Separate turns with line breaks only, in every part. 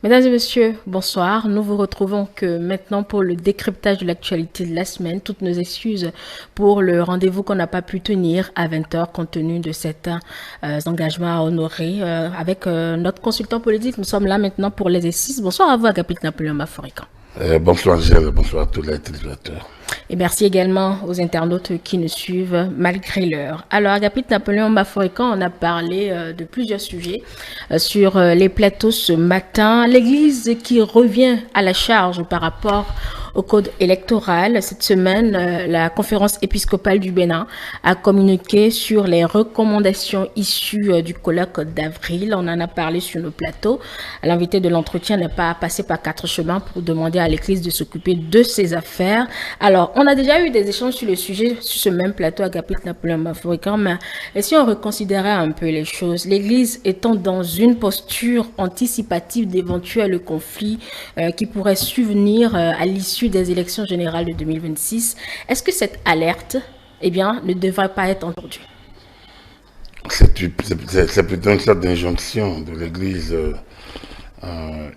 Mesdames et messieurs, bonsoir. Nous vous retrouvons que maintenant pour le décryptage de l'actualité de la semaine. Toutes nos excuses pour le rendez-vous qu'on n'a pas pu tenir à 20 h compte tenu de certains engagements à honorer. Avec notre consultant politique, nous sommes là maintenant pour l'exercice. Bonsoir à vous, Agapit Napoléon Maforican.
Bonsoir Gilles, bonsoir à tous les téléspectateurs.
Et merci également aux internautes qui nous suivent malgré l'heure. Alors, Agapit Napoléon Maforican, on a parlé de plusieurs sujets sur les plateaux ce matin. L'Église qui revient à la charge par rapport au code électoral. Cette semaine, la conférence épiscopale du Bénin a communiqué sur les recommandations issues du colloque d'avril. On en a parlé sur nos plateaux. L'invité de l'entretien n'est pas passé par quatre chemins pour demander à l'Église de s'occuper de ses affaires. Alors, on a déjà eu des échanges sur le sujet, sur ce même plateau, Agapit Napoléon Maforican, mais et si on reconsidérait un peu les choses, l'Église étant dans une posture anticipative d'éventuels conflits qui pourraient survenir à l'issue des élections générales de 2026, est-ce que cette alerte, ne devrait pas être entendue?
C'est plutôt une sorte d'injonction de l'Église,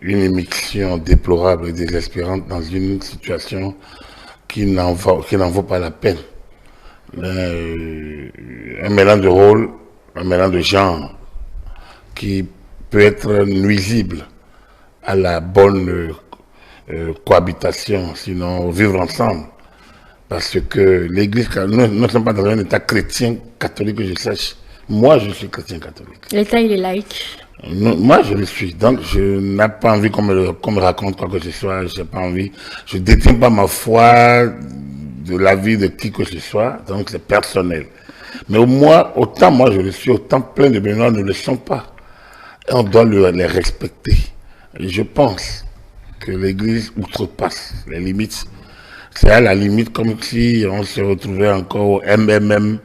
une émission déplorable et désespérante dans une situation qui n'en vaut pas la peine. Un mélange de rôle, un mélange de genre qui peut être nuisible à la bonne cohabitation, sinon vivre ensemble. Parce que l'Église, nous ne sommes pas dans un État chrétien catholique que je sache. Moi, je suis chrétien catholique.
L'État, il est laïque.
Moi, je le suis. Donc, je n'ai pas envie qu'on me raconte quoi que ce soit. Je n'ai pas envie. Je ne détiens pas ma foi de la vie de qui que ce soit. Donc, c'est personnel. Mais au moins, autant moi je le suis, autant plein de Béninois ne le sont pas. Et on doit les respecter. Et je pense que l'Église outrepasse les limites. C'est à la limite comme si on se retrouvait encore au MMM,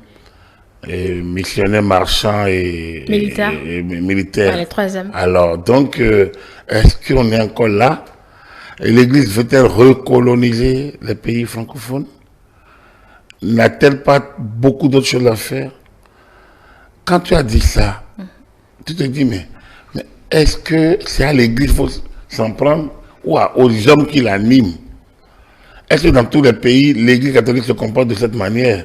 et missionnaires marchands et militaires.
Les troisièmes.
Alors, donc, est-ce qu'on est encore là? Et l'Église veut-elle recoloniser les pays francophones? N'a-t-elle pas beaucoup d'autres choses à faire? Quand tu as dit ça, tu te dis, mais est-ce que c'est à l'Église qu'il faut s'en prendre ou aux hommes qui l'animent? Est-ce que dans tous les pays, l'Église catholique se comporte de cette manière?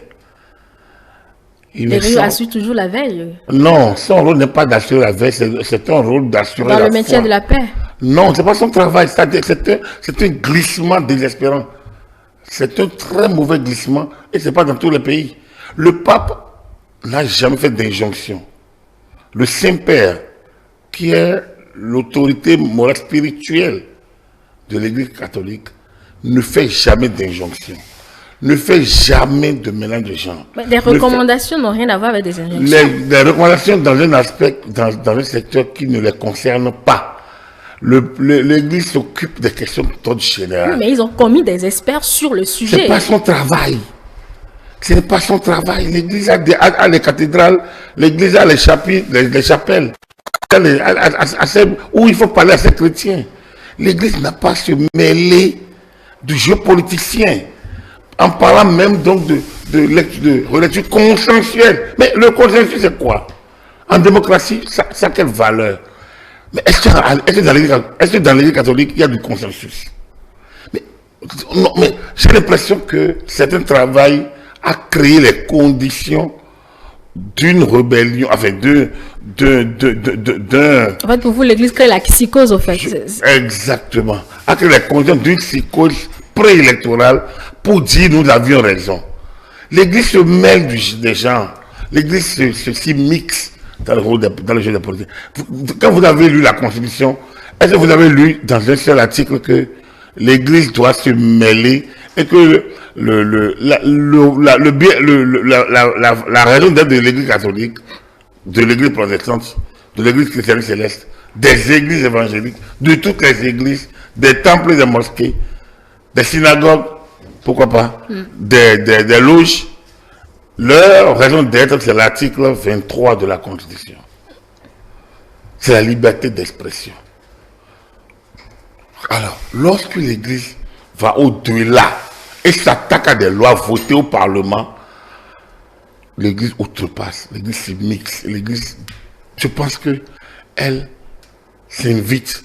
L'Église assure toujours la veille.
Non, son rôle n'est pas d'assurer la veille, c'est un rôle d'assurer la foi.
Dans le maintien de la paix.
Non, ce n'est pas son travail, c'est un glissement désespérant. C'est un très mauvais glissement et ce n'est pas dans tous les pays. Le pape n'a jamais fait d'injonction. Le Saint-Père, qui est l'autorité morale spirituelle de l'Église catholique, ne fait jamais d'injonction. Ne fait jamais de mélange de genre.
Mais des recommandations n'ont rien à voir avec des injonctions.
Les recommandations dans un aspect, dans un secteur qui ne les concerne pas. L'Église s'occupe des questions d'ordre général.
Oui, mais ils ont commis des experts sur le sujet.
Ce n'est pas son travail. Ce n'est pas son travail. L'Église a les cathédrales, l'Église a les chapitres, les chapelles, où il faut parler à ses chrétiens. L'Église n'a pas à se mêler du jeu politicien, en parlant même donc de relecture consensuelle. Mais le consensus, c'est quoi? En démocratie, ça a quelle valeur? Mais est-ce que dans l'Église catholique, il y a du consensus? Mais j'ai l'impression que c'est un travail à créer les conditions d'une rébellion, enfin
En fait, pour vous, l'Église crée la psychose, au fait.
Exactement. À créer les conditions d'une psychose préélectorale pour dire nous avions raison. L'Église se mêle des gens. L'Église se mixe dans le jeu de la politique. Quand vous avez lu la Constitution, est-ce que vous avez lu dans un seul article que l'Église doit se mêler et que la raison d'être de l'Église catholique, de l'Église protestante, de l'Église chrétienne céleste, des églises évangéliques, de toutes les églises, des temples et des mosquées, des synagogues, pourquoi pas, des loges, leur raison d'être, c'est l'article 23 de la Constitution. C'est la liberté d'expression. Alors, lorsque l'Église va au-delà et s'attaque à des lois votées au Parlement, l'Église outrepasse, l'Église se mixe, l'Église, je pense qu'elle s'invite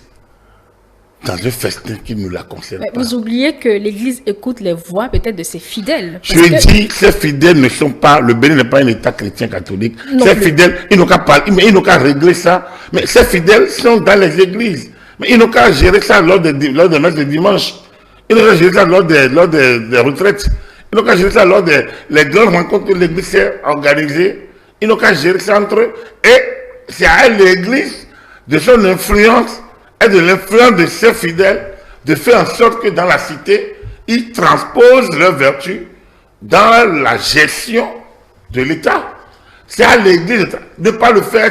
dans un festin qui ne la concerne
Mais
pas.
vous oubliez que l'Église écoute les voix peut-être de ses fidèles.
Je dis, ces fidèles ne sont pas, le Bénin n'est pas un État chrétien catholique.
Non
Ces
plus.
fidèles, ils n'ont qu'à parler, mais ils n'ont qu'à régler ça. Mais ces fidèles sont dans les églises. Mais ils n'ont qu'à gérer ça lors des messes de dimanche. Ils n'ont qu'à gérer ça lors des retraites. Ils n'ont qu'à gérer ça lors des les grandes rencontres que l'Église s'est organisée. Ils n'ont qu'à gérer ça entre eux. Et c'est à l'Église, de son influence et de l'influence de ses fidèles, de faire en sorte que dans la cité, ils transposent leurs vertus dans la gestion de l'État. C'est à l'Église de ne pas le faire.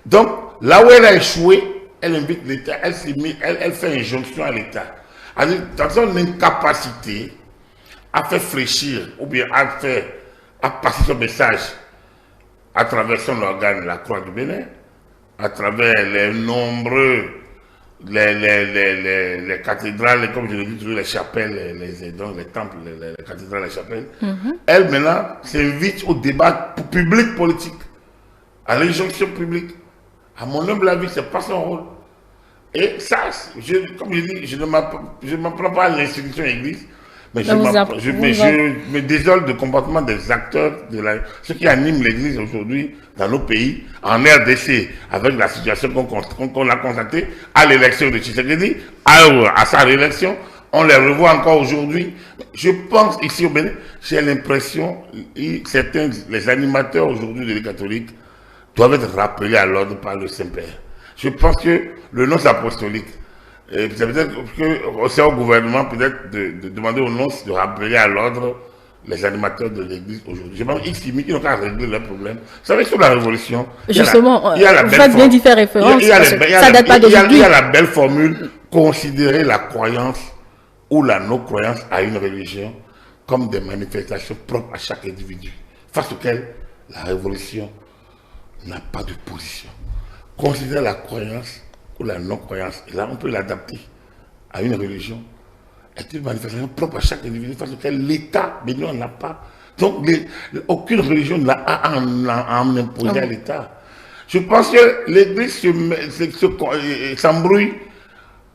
Donc, là où elle a échoué, elle invite l'État, elle fait injonction à l'État. Dans son incapacité à faire fléchir ou bien à passer son message à travers son organe, la Croix du Bénin, à travers les nombreux, les cathédrales, comme je l'ai dit toujours, les chapelles, les temples, les cathédrales, les chapelles. Elle, maintenant, s'invite au débat public politique, à l'injonction publique. À mon humble avis, ce n'est pas son rôle. Et ça, comme je dis, je ne m'en prends pas à l'institution église, mais je me désole du comportement des acteurs, ceux qui animent l'église aujourd'hui dans nos pays, en RDC, avec la situation qu'on a constatée à l'élection de Tshisekedi, à sa réélection, on les revoit encore aujourd'hui. Je pense ici au Bénin, j'ai l'impression, certains, les animateurs aujourd'hui de l'Église catholique doivent être rappelés à l'ordre par le Saint-Père. Je pense que le nonce apostolique, c'est peut-être que c'est au gouvernement peut-être de demander au nonce de rappeler à l'ordre les animateurs de l'église aujourd'hui. Je pense qu'ils n'ont qu'à régler leurs problèmes. Vous savez, sur la révolution,
justement, vous faites bien d'y faire référence, ça date pas d'aujourd'hui.
Il y a la belle formule, considérer la croyance ou la non-croyance à une religion comme des manifestations propres à chaque individu, face auxquelles la révolution n'a pas de position. Considérer la croyance ou la non-croyance, et là on peut l'adapter à une religion, est une manifestation propre à chaque individu face auquel l'État béninois n'a pas. Donc aucune religion n'a à en imposer à l'État. Je pense que l'Église s'embrouille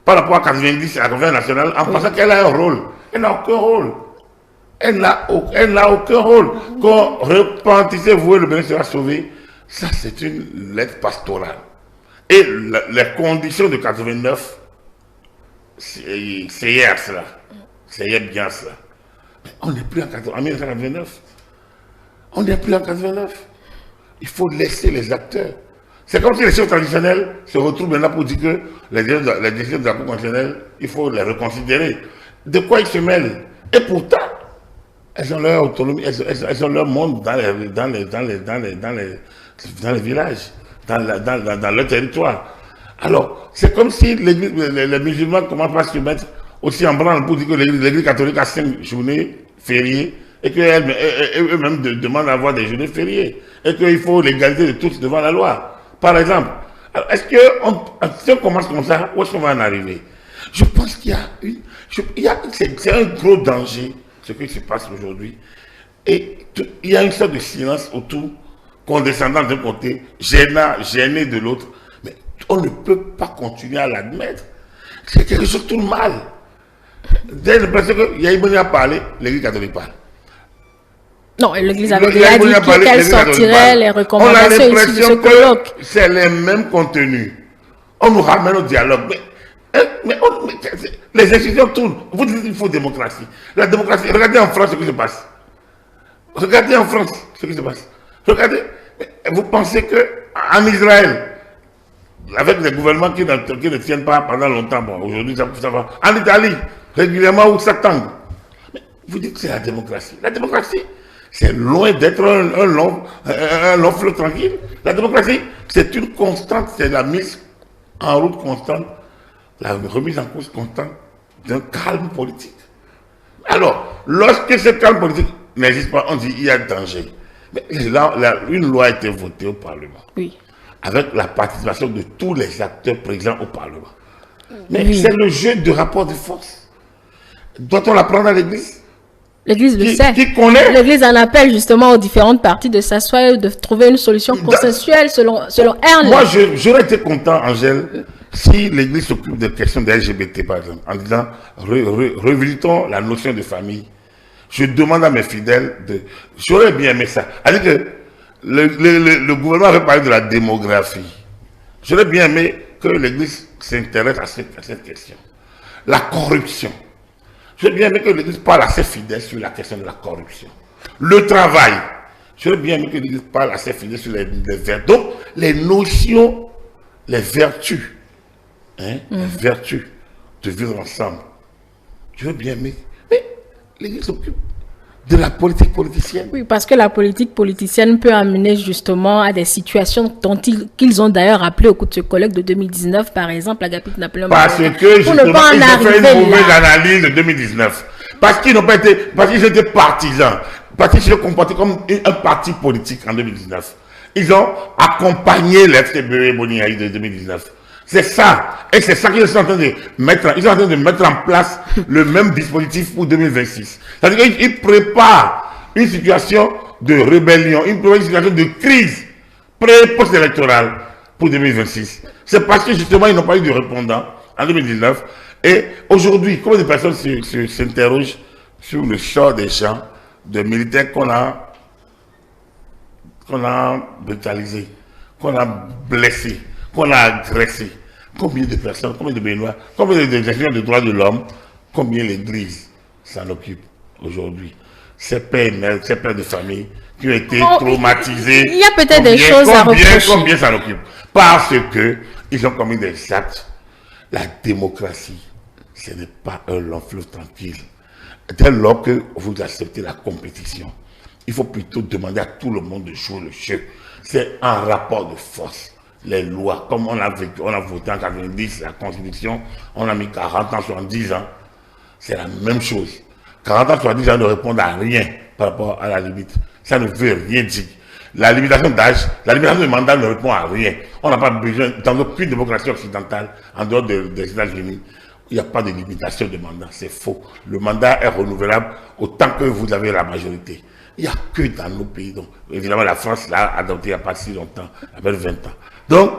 par rapport à 90 à la gouvernement national en pensant qu'elle a un rôle. Elle n'a aucun rôle. Elle n'a aucun rôle. Quand repentissez-vous et le Bénin sera sauvé, ça c'est une lettre pastorale. Et les conditions de 89, c'est hier cela. C'est hier bien cela. Mais on n'est plus en 1989. On n'est plus en 89. Il faut laisser les acteurs. C'est comme si les chefs traditionnels se retrouvent maintenant pour dire que les décisions de la Cour constitutionnelle, il faut les reconsidérer. De quoi ils se mêlent? Et pourtant, elles ont leur autonomie, elles ont leur monde dans les villages. Dans leur territoire. Alors, c'est comme si les musulmans ne commencent pas à se mettre aussi en branle pour dire que l'Église catholique a 5 journées fériées et qu'eux-mêmes demandent d'avoir des journées fériées et qu'il faut l'égalité de tous devant la loi. Par exemple, est-ce que si on commence comme ça, où est-ce qu'on va en arriver? Je pense qu'il y a c'est un gros danger ce qui se passe aujourd'hui. Et il y a une sorte de silence autour, condescendant d'un côté, gêné de l'autre. Mais on ne peut pas continuer à l'admettre. C'est quelque chose de tout mal. Dès l'impression qu'il y a une à parler, l'Église catholique parle.
Non, l'Église avait déjà dit qu'elle sortirait les recommandations issues de ce colloque.
C'est les mêmes contenus. On nous ramène au dialogue. Mais les institutions tournent. Vous dites qu'il faut démocratie. La démocratie, regardez en France ce qui se passe. Regardez en France ce qui se passe. Regardez, vous pensez qu'en Israël, avec des gouvernements qui ne tiennent pas pendant longtemps, bon, aujourd'hui ça va. En Italie, régulièrement où ça tangue. Mais vous dites que c'est la démocratie. La démocratie, c'est loin d'être un long fleuve tranquille. La démocratie, c'est une constante, c'est la mise en route constante, la remise en cause constante d'un calme politique. Alors, lorsque ce calme politique n'existe pas, on dit qu'il y a danger. Mais là, une loi a été votée au Parlement.
Oui.
Avec la participation de tous les acteurs présents au Parlement. Mais c'est le jeu de rapport de force. Doit-on l'apprendre à l'Église?
L'Église le sait.
Qui connaît?
L'Église en appelle justement aux différentes parties de s'asseoir et de trouver une solution consensuelle selon elle.
Moi, j'aurais été content, Angèle, Si l'Église s'occupe des questions des LGBT, par exemple, en disant revisitons la notion de famille, je demande à mes fidèles de... J'aurais bien aimé ça. C'est-à-dire que le gouvernement avait parlé de la démographie. J'aurais bien aimé que l'Église s'intéresse à cette question. La corruption. J'aurais bien aimé que l'Église parle à ses fidèles sur la question de la corruption. Le travail. J'aurais bien aimé que l'Église parle à ses fidèles sur les vertus. Donc, les notions, les vertus, les vertus de vivre ensemble. J'aurais bien aimé. Mais l'Église s'occupe de la politique politicienne.
Oui, parce que la politique politicienne peut amener justement à des situations dont qu'ils ont d'ailleurs rappelé au cours de ce colloque de 2019, par exemple, Agapit Napoléon.
Parce que justement, ils ont fait une mauvaise analyse de 2019. Parce qu'ils n'ont pas été, parce qu'ils étaient partisans. Parce qu'ils se comportaient comme un parti politique en 2019. Ils ont accompagné l'FCBE Boniaï de 2019. C'est ça. Et c'est ça qu'ils sont en train de mettre. Ils sont en train de mettre en place le même dispositif pour 2026. C'est-à-dire qu'ils préparent une situation de rébellion, une situation de crise post-électorale pour 2026. C'est parce que justement, ils n'ont pas eu de répondant en 2019. Et aujourd'hui, combien de personnes s'interrogent sur le sort des gens, des militaires qu'on a brutalisés, qu'on a blessés, qu'on a agressés. Combien de personnes, combien de Béninois, combien de gestionnaires de droits de l'homme, combien l'Église s'en occupe aujourd'hui. Ces pères de famille qui ont été traumatisés.
Il y a peut-être des choses à reprocher.
Combien s'en occupe? Parce qu'ils ont commis des actes. La démocratie, ce n'est pas un long fleuve tranquille. Dès lors que vous acceptez la compétition, il faut plutôt demander à tout le monde de jouer le jeu. C'est un rapport de force. Les lois, comme on a voté en 90, la Constitution, on a mis 40 ans, 70 ans. C'est la même chose. 40 ans, 70 ans ne répondent à rien par rapport à la limite. Ça ne veut rien dire. La limitation d'âge, la limitation de mandat ne répond à rien. On n'a pas besoin, dans aucune démocratie occidentale, en dehors des États-Unis, il n'y a pas de limitation de mandat. C'est faux. Le mandat est renouvelable autant que vous avez la majorité. Il n'y a que dans nos pays. Donc, évidemment, la France l'a adopté il n'y a pas si longtemps, à peine 20 ans. Donc,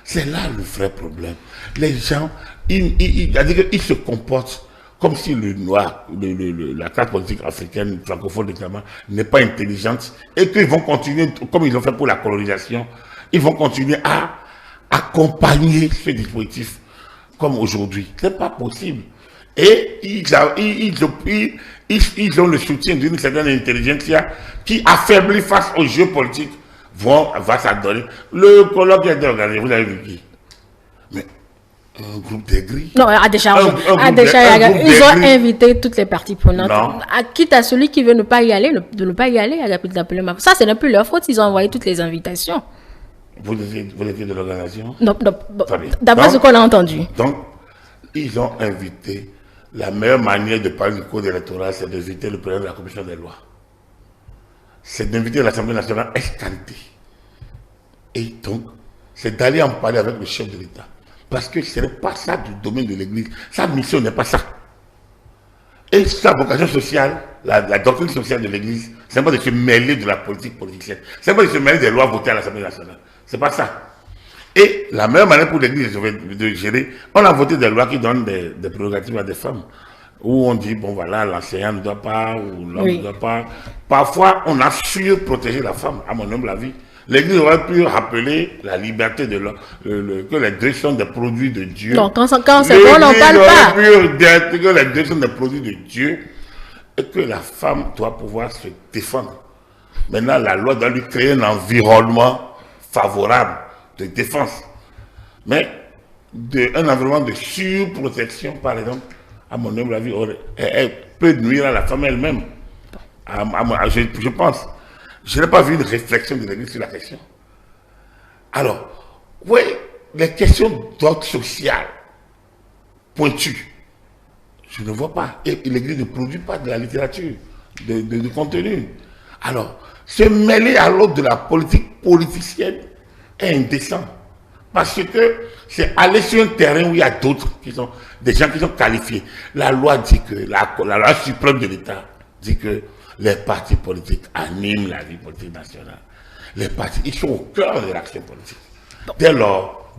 c'est là le vrai problème. Les gens, ils se comportent comme si le noir, la classe politique africaine, francophone notamment, n'est pas intelligente et qu'ils vont continuer, comme ils l'ont fait pour la colonisation, ils vont continuer à accompagner ce dispositif comme aujourd'hui. Ce n'est pas possible. Et ils ont le soutien d'une certaine intelligentsia qui affaiblit face aux jeux politiques va s'adonner. Le colloque qui a été organisé, vous l'avez vu qui? Mais un groupe d'aigris.
Non, ils ont invité toutes les parties prenantes. Quitte à celui qui veut ne pas y aller, de ne pas y aller, Agapit Napoléon. Ça, ce n'est plus leur faute, ils ont envoyé toutes les invitations.
Vous étiez de l'organisation?
Non, d'après ce qu'on a entendu.
Donc, ils ont invité. La meilleure manière de parler du code électoral, c'est d'inviter le président de la commission des lois. C'est d'inviter l'Assemblée nationale ex-qualité. Et donc, c'est d'aller en parler avec le chef de l'État. Parce que ce n'est pas ça du domaine de l'Église. Sa mission n'est pas ça. Et sa vocation sociale, la doctrine sociale de l'Église, c'est pas de se mêler de la politique politicienne. C'est pas de se mêler des lois votées à l'Assemblée nationale. C'est pas ça. Et la meilleure manière pour l'Église de gérer, on a voté des lois qui donnent des prérogatives à des femmes. Où on dit, bon voilà, l'enseignant ne doit pas, ou l'homme ne doit pas. Parfois, on a surprotégé la femme, à mon humble avis. L'Église aurait pu rappeler la liberté de l'homme, que les deux sont des produits de Dieu.
Non, quand c'est bon, on n'en parle pas.
L'Église aurait pu dire que les deux sont des produits de Dieu et que la femme doit pouvoir se défendre. Maintenant, la loi doit lui créer un environnement favorable de défense. Mais un environnement de surprotection, par exemple, à mon humble avis, elle peut nuire à la femme elle-même. Je pense. Je n'ai pas vu une réflexion de l'Église sur la question. Alors, oui, les questions d'ordre social pointues, je ne vois pas. Et l'Église ne produit pas de la littérature, de contenu. Alors, se mêler à l'autre de la politique politicienne est indécent. Parce que c'est aller sur un terrain où il y a d'autres qui sont des gens qui sont qualifiés. La loi dit que, la loi suprême de l'État dit que les partis politiques animent la vie politique nationale. Les partis, ils sont au cœur de l'action politique. Dès lors,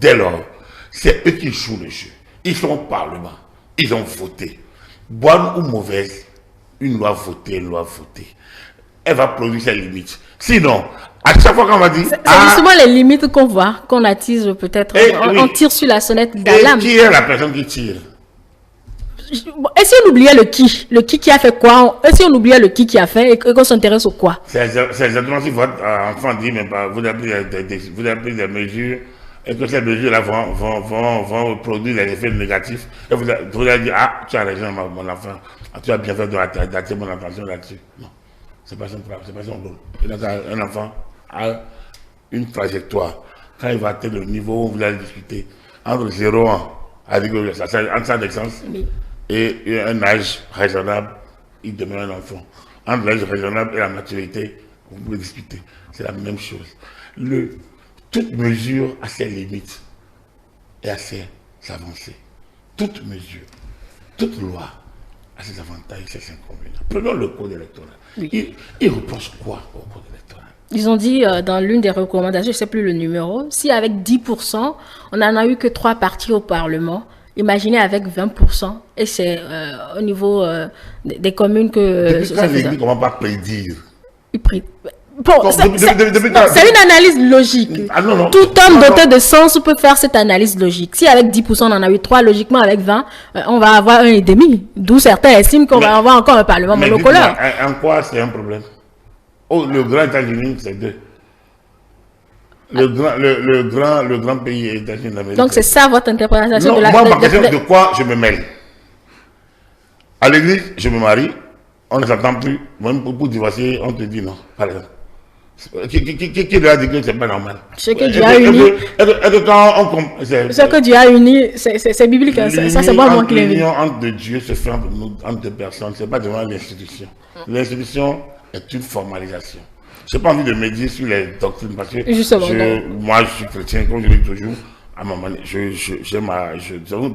C'est eux qui jouent le jeu. Ils sont au Parlement. Ils ont voté. Bonne ou mauvaise, une loi votée, une loi votée. Elle va produire ses limites. Sinon, à chaque fois qu'on va dire...
C'est justement les limites qu'on voit, qu'on attise peut-être. On tire sur la sonnette d'alarme.
Qui est la personne qui tire?
Et si on oubliait le qui a fait quoi? Et si on oubliait le qui a fait et qu'on s'intéresse au quoi?
C'est exactement si votre enfant dit, mais pas, vous avez pris des mesures et que ces mesures-là vont produire des effets négatifs. Et vous allez dire, ah, tu as raison, mon enfant, tu as bien fait d'attirer mon attention là-dessus. Non, c'est pas son travail, c'est pas son rôle. Un enfant a une trajectoire. Quand il va atteindre le niveau où vous allez discuter, entre 0 ans, avec entre sa naissance, et un âge raisonnable, il demeure un enfant. Entre l'âge raisonnable et la maturité, vous pouvez discuter. C'est la même chose. Toute mesure a ses limites et a ses avancées. Toute mesure, toute loi a ses avantages et ses inconvénients. Prenons le code électoral. Oui. Il reproche quoi au code électoral?
Ils ont dit dans l'une des recommandations, je ne sais plus le numéro, si avec 10%, on n'en a eu que 3 partis au Parlement, imaginez avec 20%, et c'est au niveau des communes que...
Depuis quand comment pas prédire?
Bon, c'est une analyse logique.
Ah, non.
Tout homme doté de sens peut faire cette analyse logique. Si avec 10% on en a eu 3, logiquement avec 20, on va avoir 1,5. D'où certains estiment qu'on va avoir encore un Parlement monocolore.
En quoi c'est un problème? Oh, le grand États-Unis, c'est 2. Le grand pays États-Unis d'Amérique.
Donc c'est ça votre interprétation de la...
Moi, ma question, de quoi je me mêle? À l'église, je me marie, on ne s'attend plus. Même pour divorcer, on te dit non, par exemple. Qui lui a dit que c'est pas normal?
Ce que Dieu a uni.
Ce
que Dieu a uni, c'est biblique. Ça, c'est pas moi qui l'ai vu.
L'union entre Dieu se fait entre deux personnes, c'est pas devant l'institution. L'institution est une formalisation. Je n'ai pas envie de médire sur les doctrines parce que moi je suis chrétien, comme je le dis toujours, à un moment donné,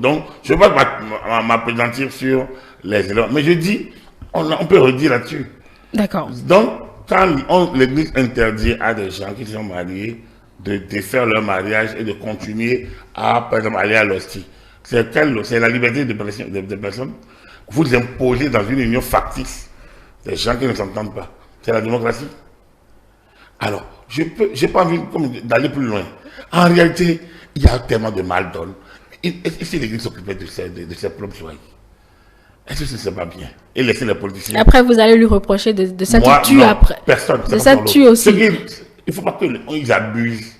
donc je ne vais pas m'appesantir sur les éléments, mais je dis, on peut redire là-dessus.
D'accord.
Donc, quand l'Église interdit à des gens qui sont mariés de défaire leur mariage et de continuer à, par exemple, aller à l'hostie, c'est la liberté de personnes. Vous imposez dans une union factice des gens qui ne s'entendent pas. C'est la démocratie. Alors, je n'ai pas envie d'aller plus loin. En réalité, il y a tellement de mal donne. Et si l'Église s'occupait de ses propres joyeux, est-ce que ce n'est pas bien? Et laisser les politiciens.
Après, vous allez lui reprocher de cette tue après.
Personne.
De cette tue aussi.
Il ne faut pas qu'ils abusent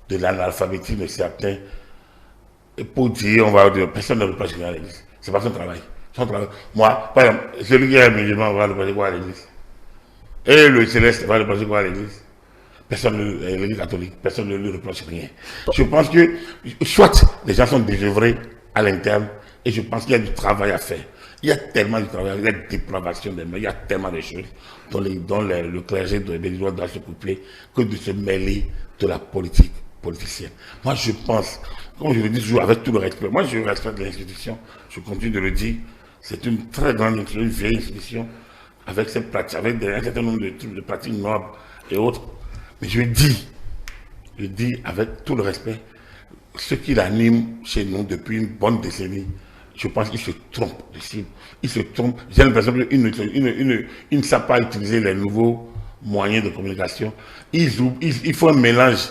de l'analphabétisme de certains. Et pour dire, personne ne reproche rien à l'Église. Ce n'est pas son travail. Moi, par exemple, celui qui est musulman va reprocher quoi à l'Église? Et le céleste va reprocher quoi à l'Église? Personne, l'Église catholique, personne ne lui reproche rien. Je pense que, soit les gens sont désœuvrés à l'interne, et je pense qu'il y a du travail à faire. Il y a tellement de travail, il y a des dépravations des mains, il y a tellement de choses dont le clergé doit s'occuper que de se mêler de la politique politicienne. Moi, je pense, comme je le dis toujours avec tout le respect, moi je respecte l'institution, je continue de le dire, c'est une très grande institution, une vieille institution, avec un certain nombre de pratiques nobles et autres. Mais je dis avec tout le respect, ce qui l'anime chez nous depuis une bonne décennie, je pense qu'il se trompe de cible. Il se trompe. J'ai l'impression qu'il ne savent pas utiliser les nouveaux moyens de communication. Il faut un mélange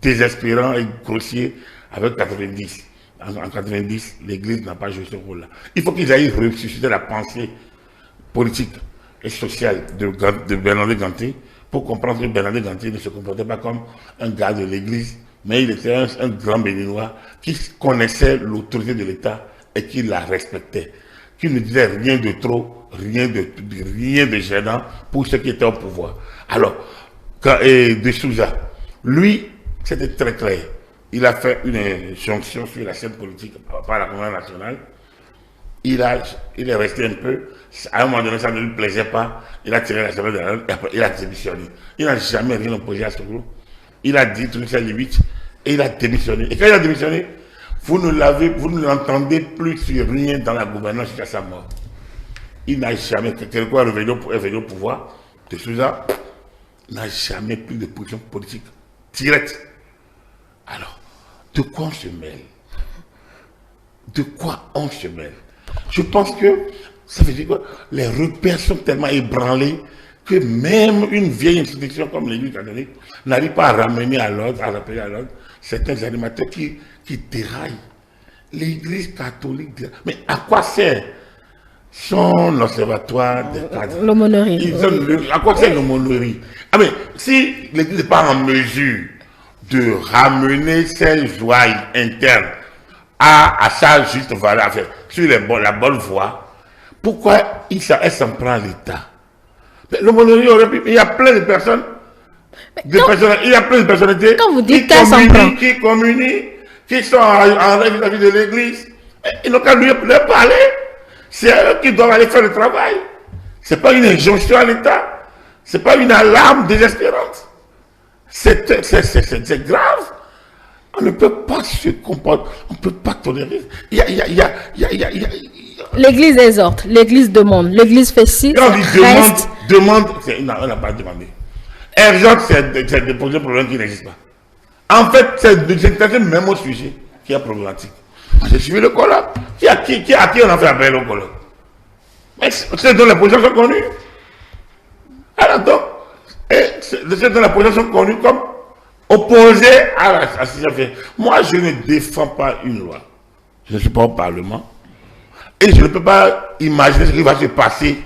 désespérant et grossier avec 90. En 90, l'Église n'a pas joué ce rôle-là. Il faut qu'ils aillent ressusciter la pensée politique et sociale de Bernardin Ganté pour comprendre que Bernardin Ganté ne se comportait pas comme un gars de l'Église, mais il était un grand béninois qui connaissait l'autorité de l'État et qui la respectait, qui ne disait rien de trop, rien de gênant pour ceux qui étaient au pouvoir. Alors, de Souza, lui, c'était très clair. Il a fait une jonction sur la scène politique par la Convention nationale. Il est resté un peu. À un moment donné, ça ne lui plaisait pas. Il a tiré la semaine de la et après, il a démissionné. Il n'a jamais rien opposé à ce groupe. Il a dit toutes ses limites et il a démissionné. Et quand il a démissionné, vous ne l'entendez plus sur rien dans la gouvernance jusqu'à sa mort. Il n'a jamais, quelquefois est revenu au pouvoir, de Souza, n'a jamais pris de position politique directe. Alors, de quoi on se mêle? de quoi on se mêle? Je pense que ça veut dire que les repères sont tellement ébranlés que même une vieille institution comme l'Église catholique n'arrive pas à ramener à l'ordre, à rappeler à l'ordre certains animateurs qui déraillent. L'Église catholique, mais à quoi sert son observatoire des cadres?
L'aumônerie.
À quoi sert l'aumônerie? Ah mais si l'Église n'est pas en mesure de ramener ses joies internes à sa juste valeur, enfin, sur la bonne voie, pourquoi elle s'en prend à l'État? L'aumônerie aurait pu. Il y a plein de personnes. Il y a plein de personnalités
quand vous dites qui
communient, qui sont en règle vis-à-vis de l'Église. Ils n'ont qu'à lui parler. C'est eux qui doivent aller faire le travail. Ce n'est pas une injonction à l'État. Ce n'est pas une alarme désespérante. C'est grave. On ne peut pas se comporter. On ne peut pas tolérer.
L'Église exhorte, l'Église demande, l'Église fait ci.
Quand on dit demande, on n'a pas demandé. Exhorte, c'est de poser un problème qui n'existe pas. En fait, c'est même au sujet qui est problématique. J'ai suivi le colloque. À qui on a fait appel au colloque? Mais c'est dans les positions sont connues. Alors donc, c'est dans la position connue comme opposé à ce que j'ai fait. Moi, je ne défends pas une loi. Je ne suis pas au Parlement. Et je ne peux pas imaginer ce qui va se passer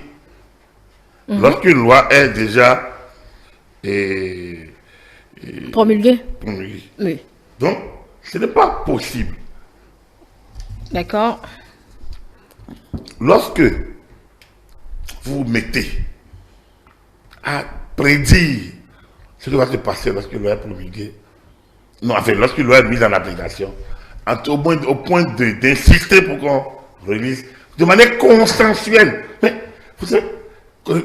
lorsqu'une loi est déjà
promulguée.
Oui. Donc, ce n'est pas possible.
D'accord.
Lorsque vous mettez à prédire ce qui va se passer lorsqu'une loi est promulguée, non, enfin, lorsqu'une loi est mise en application, au point d'insister pour qu'on relise de manière consensuelle. Mais vous savez,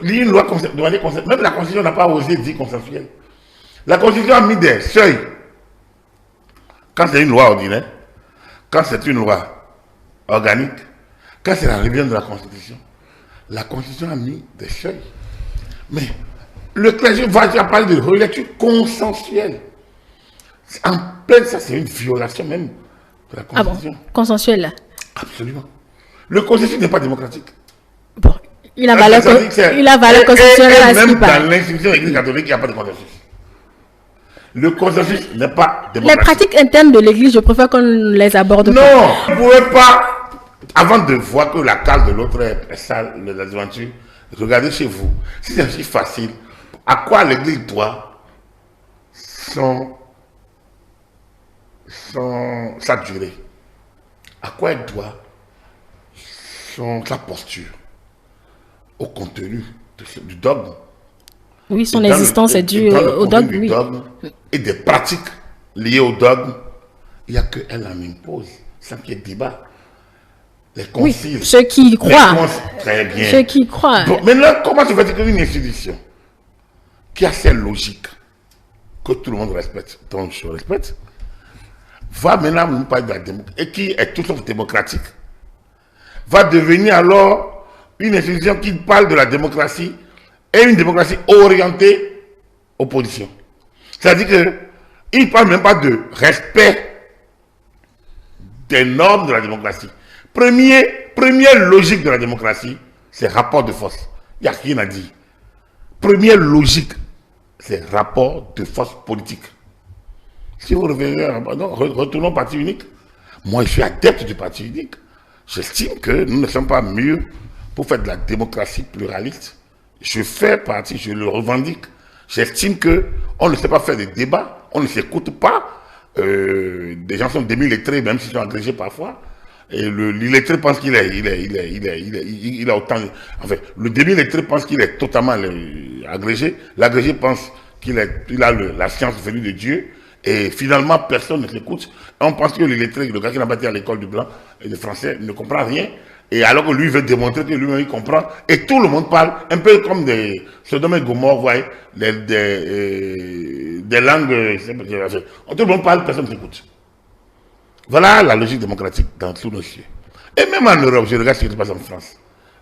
lire une loi de manière consensuelle, même la Constitution n'a pas osé dire consensuelle. La Constitution a mis des seuils. Quand c'est une loi ordinaire, quand c'est une loi organique, quand c'est la révision de la Constitution a mis des seuils. Mais le clergé va parler de relecture consensuelle. En plein, ça c'est une violation même de la Constitution.
Ah bon, consensuelle là?
Absolument. Le consensus n'est pas démocratique.
Bon, il a valeur constitutionnelle à ce qui parle.
Dans l'institution de l'Église catholique, il n'y a pas de consensus. Le consensus n'est pas démocratique.
Les pratiques internes de l'Église, je préfère qu'on les aborde.
Non, vous ne pouvez pas, avant de voir que la case de l'autre est sale, les aventures, regardez chez vous. Si c'est si facile, à quoi l'Église doit sa durée? À quoi elle doit sa posture? Au contenu du dogme.
Oui, son existence est due au dogme, oui.
Et des pratiques liées au dogme, il n'y a qu'elle en impose, sans qu'il y ait débat. Les conciles.
Oui, ceux qui y croient.
Très bien.
Ceux qui y croient.
Bon, maintenant, comment tu fais qu'une institution qui a ses logiques, que tout le monde respecte, donc je respecte, va maintenant nous parler de la démocratie, et qui est tout sauf démocratique, va devenir alors une institution qui parle de la démocratie et une démocratie orientée opposition. C'est-à-dire qu'il ne parle même pas de respect des normes de la démocratie. Première logique de la démocratie, c'est rapport de force. Il n'y a rien à dire. Première logique, c'est rapport de force politique. Si vous revenez, retournons au parti unique. Moi, je suis adepte du parti unique. J'estime que nous ne sommes pas mûrs pour faire de la démocratie pluraliste. Je fais partie, je le revendique. J'estime qu'on ne sait pas faire des débats, on ne s'écoute pas. Des gens sont demi-lettrés, même s'ils sont agrégés parfois. Et l'illettré pense qu'il il a autant. Enfin, le demi-lettré pense qu'il est totalement agrégé. L'agrégé pense qu'il a la science venue de Dieu. Et finalement, personne ne s'écoute. On pense que l'illettré, le gars qui n'a pas été à l'école du blanc et de français, ne comprend rien. Et alors que lui veut démontrer que lui-même il comprend. Et tout le monde parle, un peu comme des Sodome et Gomorrhe, vous voyez, des langues. Tout le monde parle, personne ne s'écoute. Voilà la logique démocratique dans tous nos cieux. Et même en Europe, je regarde ce qui se passe en France,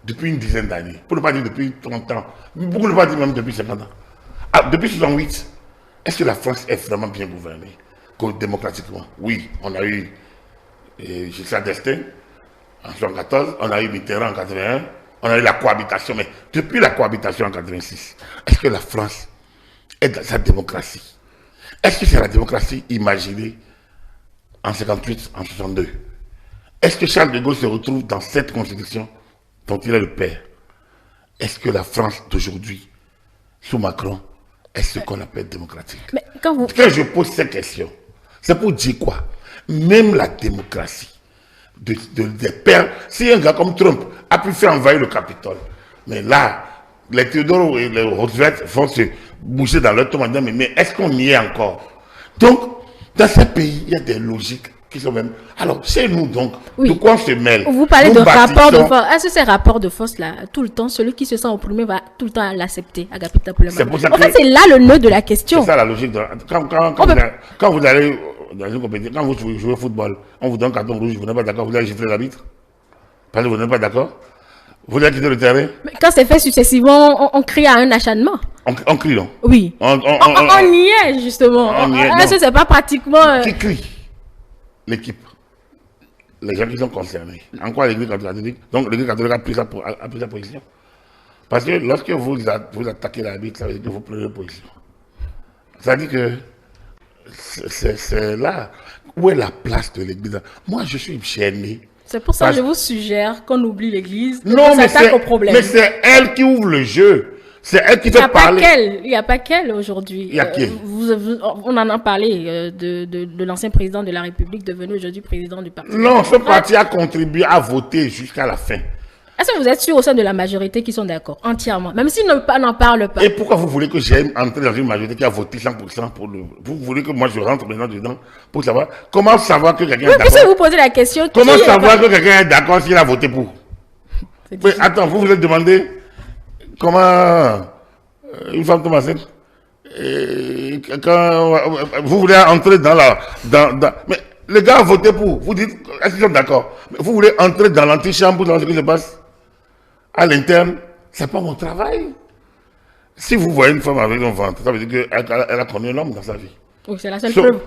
depuis une dizaine d'années, pour ne pas dire depuis 30 ans, beaucoup ne pas dire même depuis 50 ans. Ah, depuis 68, est-ce que la France est vraiment bien gouvernée démocratiquement? Oui, on a eu Giscard d'Estaing, En 1974, on a eu Mitterrand en 81, on a eu la cohabitation. Mais depuis la cohabitation en 86, est-ce que la France est dans sa démocratie? Est-ce que c'est la démocratie imaginée en 58, en 62? Est-ce que Charles de Gaulle se retrouve dans cette constitution dont il est le père? Est-ce que la France d'aujourd'hui, sous Macron, est ce qu'on appelle démocratique?
Mais quand
je pose ces questions, c'est pour dire quoi? Même la démocratie des pères, si un gars comme Trump a pu faire envahir le Capitole, mais là, les Théodore et les Roosevelt vont se bouger dans leur tombe en disant, mais est-ce qu'on y est encore? Donc, dans ces pays, il y a des logiques qui sont même... Alors, chez nous, donc,
oui.
de quoi on se mêle?
Vous parlez de rapport de force. Est-ce que ces rapports de force-là, tout le temps, celui qui se sent opprimé va tout le temps l'accepter, Agapit Napoléon? En fait, c'est là le nœud de la question.
C'est ça la logique. Quand vous allez dans une compétition, quand vous jouez au football, on vous donne un carton rouge, vous n'êtes pas d'accord, vous allez gifler l'arbitre? Parce que vous n'êtes pas d'accord? Vous allez quitter le terrain? Mais
quand c'est fait successivement, on crie à un acharnement.
On crie, non?
Oui. On y est, justement. Est-ce que c'est pas pratiquement...
Qui crie? L'équipe. Les gens qui sont concernés. En quoi l'Église catholique? Donc l'Église catholique a pris sa position. Parce que lorsque vous attaquez l'arbitre, ça veut dire que vous prenez position. Ça dit que c'est là où est la place de l'Église. Moi, je suis gêné.
C'est pour ça que je vous suggère qu'on oublie l'Église.
Non, mais c'est elle qui ouvre le jeu. C'est elle qui fait parler.
Il n'y a pas qu'elle aujourd'hui.
Il y a qui?
On en a parlé de l'ancien président de la République devenu aujourd'hui président du parti.
Non, ce parti a contribué à voter jusqu'à la fin.
Est-ce que vous êtes sûr au sein de la majorité qui sont d'accord entièrement, même s'ils n'en parlent pas?
Et pourquoi vous voulez que j'aille entrer dans une majorité qui a voté 100% pour le... Vous voulez que moi je rentre maintenant dedans pour savoir... Comment savoir que quelqu'un est d'accord?
Puisque vous posez la question...
Comment savoir que quelqu'un est d'accord s'il a voté pour? Mais attends, vous vous êtes demandé comment une femme tombe enceinte, quand vous voulez entrer dans la... mais les gars ont voté pour. Vous dites, est-ce qu'ils sont d'accord? Mais vous voulez entrer dans l'antichambre pour savoir ce qui se passe à l'interne? C'est pas mon travail. Si vous voyez une femme avec un ventre, ça veut dire qu'elle a connu un homme dans sa vie.
Oui, c'est la seule preuve.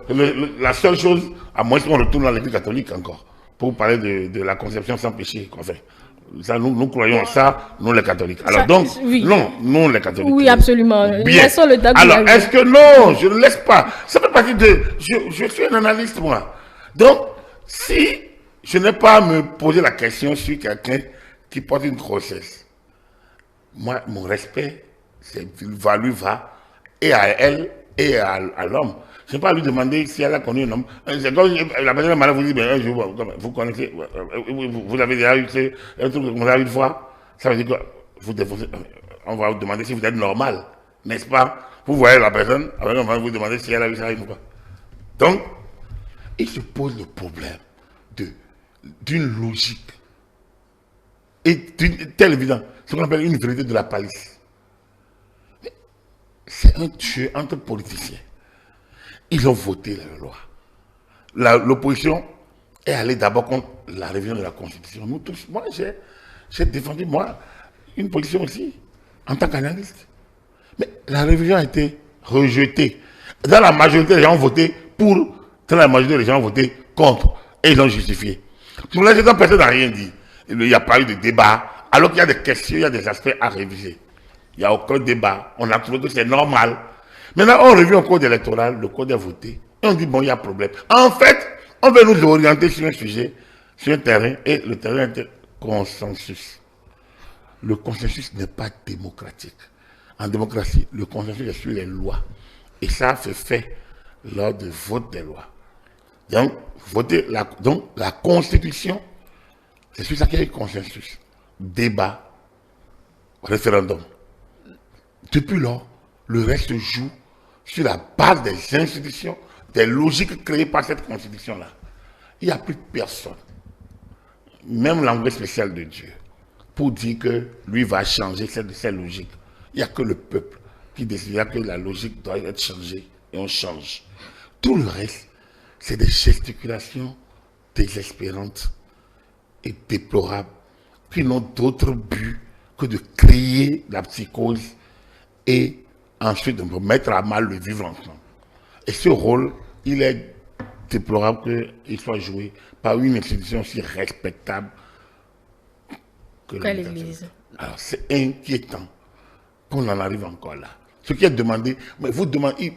La seule chose, à moins qu'on retourne dans l'Église catholique encore, pour parler de la conception sans péché qu'on fait. Ça, nous croyons en ça, nous les catholiques. Alors ça, donc, oui. Non, nous les catholiques.
Oui, absolument.
Bien. Alors, est-ce que non, je ne laisse pas. Ça fait partie de... Je suis un analyste, moi. Donc, si je n'ai pas à me poser la question sur quelqu'un qui porte une grossesse, moi, mon respect, lui va et à elle et à l'homme. Je n'ai pas à lui demander si elle a connu un homme. C'est comme la personne malade vous dit, ben, un jour, vous connaissez, vous avez déjà eu un truc comme ça une fois. Ça veut dire que on va vous demander si vous êtes normal, n'est-ce pas? Vous voyez la personne, avec un moment, vous demandez si elle a eu ça une fois. Donc, il se pose le problème d'une logique et d'une telle évidence, ce qu'on appelle une vérité de la palisse. C'est un jeu entre politiciens. Ils ont voté la loi. L'opposition est allée d'abord contre la révision de la Constitution. Nous tous, moi, j'ai défendu, moi, une position aussi, en tant qu'analyste. Mais la révision a été rejetée. Dans la majorité, les gens ont voté pour, dans la majorité, les gens ont voté contre. Et ils ont justifié. Pour l'instant, personne n'a rien dit. Il n'y a pas eu de débat. Alors qu'il y a des questions, il y a des aspects à réviser. Il n'y a aucun débat. On a trouvé que c'est normal. Maintenant, on revient au code électoral, le code est voté, et on dit, bon, il y a problème. En fait, on veut nous orienter sur un sujet, sur un terrain, et le terrain est consensus. Le consensus n'est pas démocratique. En démocratie, le consensus est sur les lois. Et ça se fait lors du vote des lois. Donc, la Constitution, c'est sur ça qu'il y a eu consensus. Débat, référendum. Depuis lors, le reste joue sur la base des institutions, des logiques créées par cette constitution-là. Il n'y a plus personne, même l'envoyé spécial de Dieu, pour dire que lui va changer ces logiques. Il n'y a que le peuple qui décidera que la logique doit être changée et on change. Tout le reste, c'est des gesticulations désespérantes et déplorables qui n'ont d'autre but que de créer la psychose et ensuite de mettre à mal le vivre ensemble. Et ce rôle, il est déplorable qu'il soit joué par une institution aussi respectable que
Quelle
l'Église
église?
catholique. Alors, c'est inquiétant qu'on en arrive encore là. Ce qui est demandé, mais vous demandez,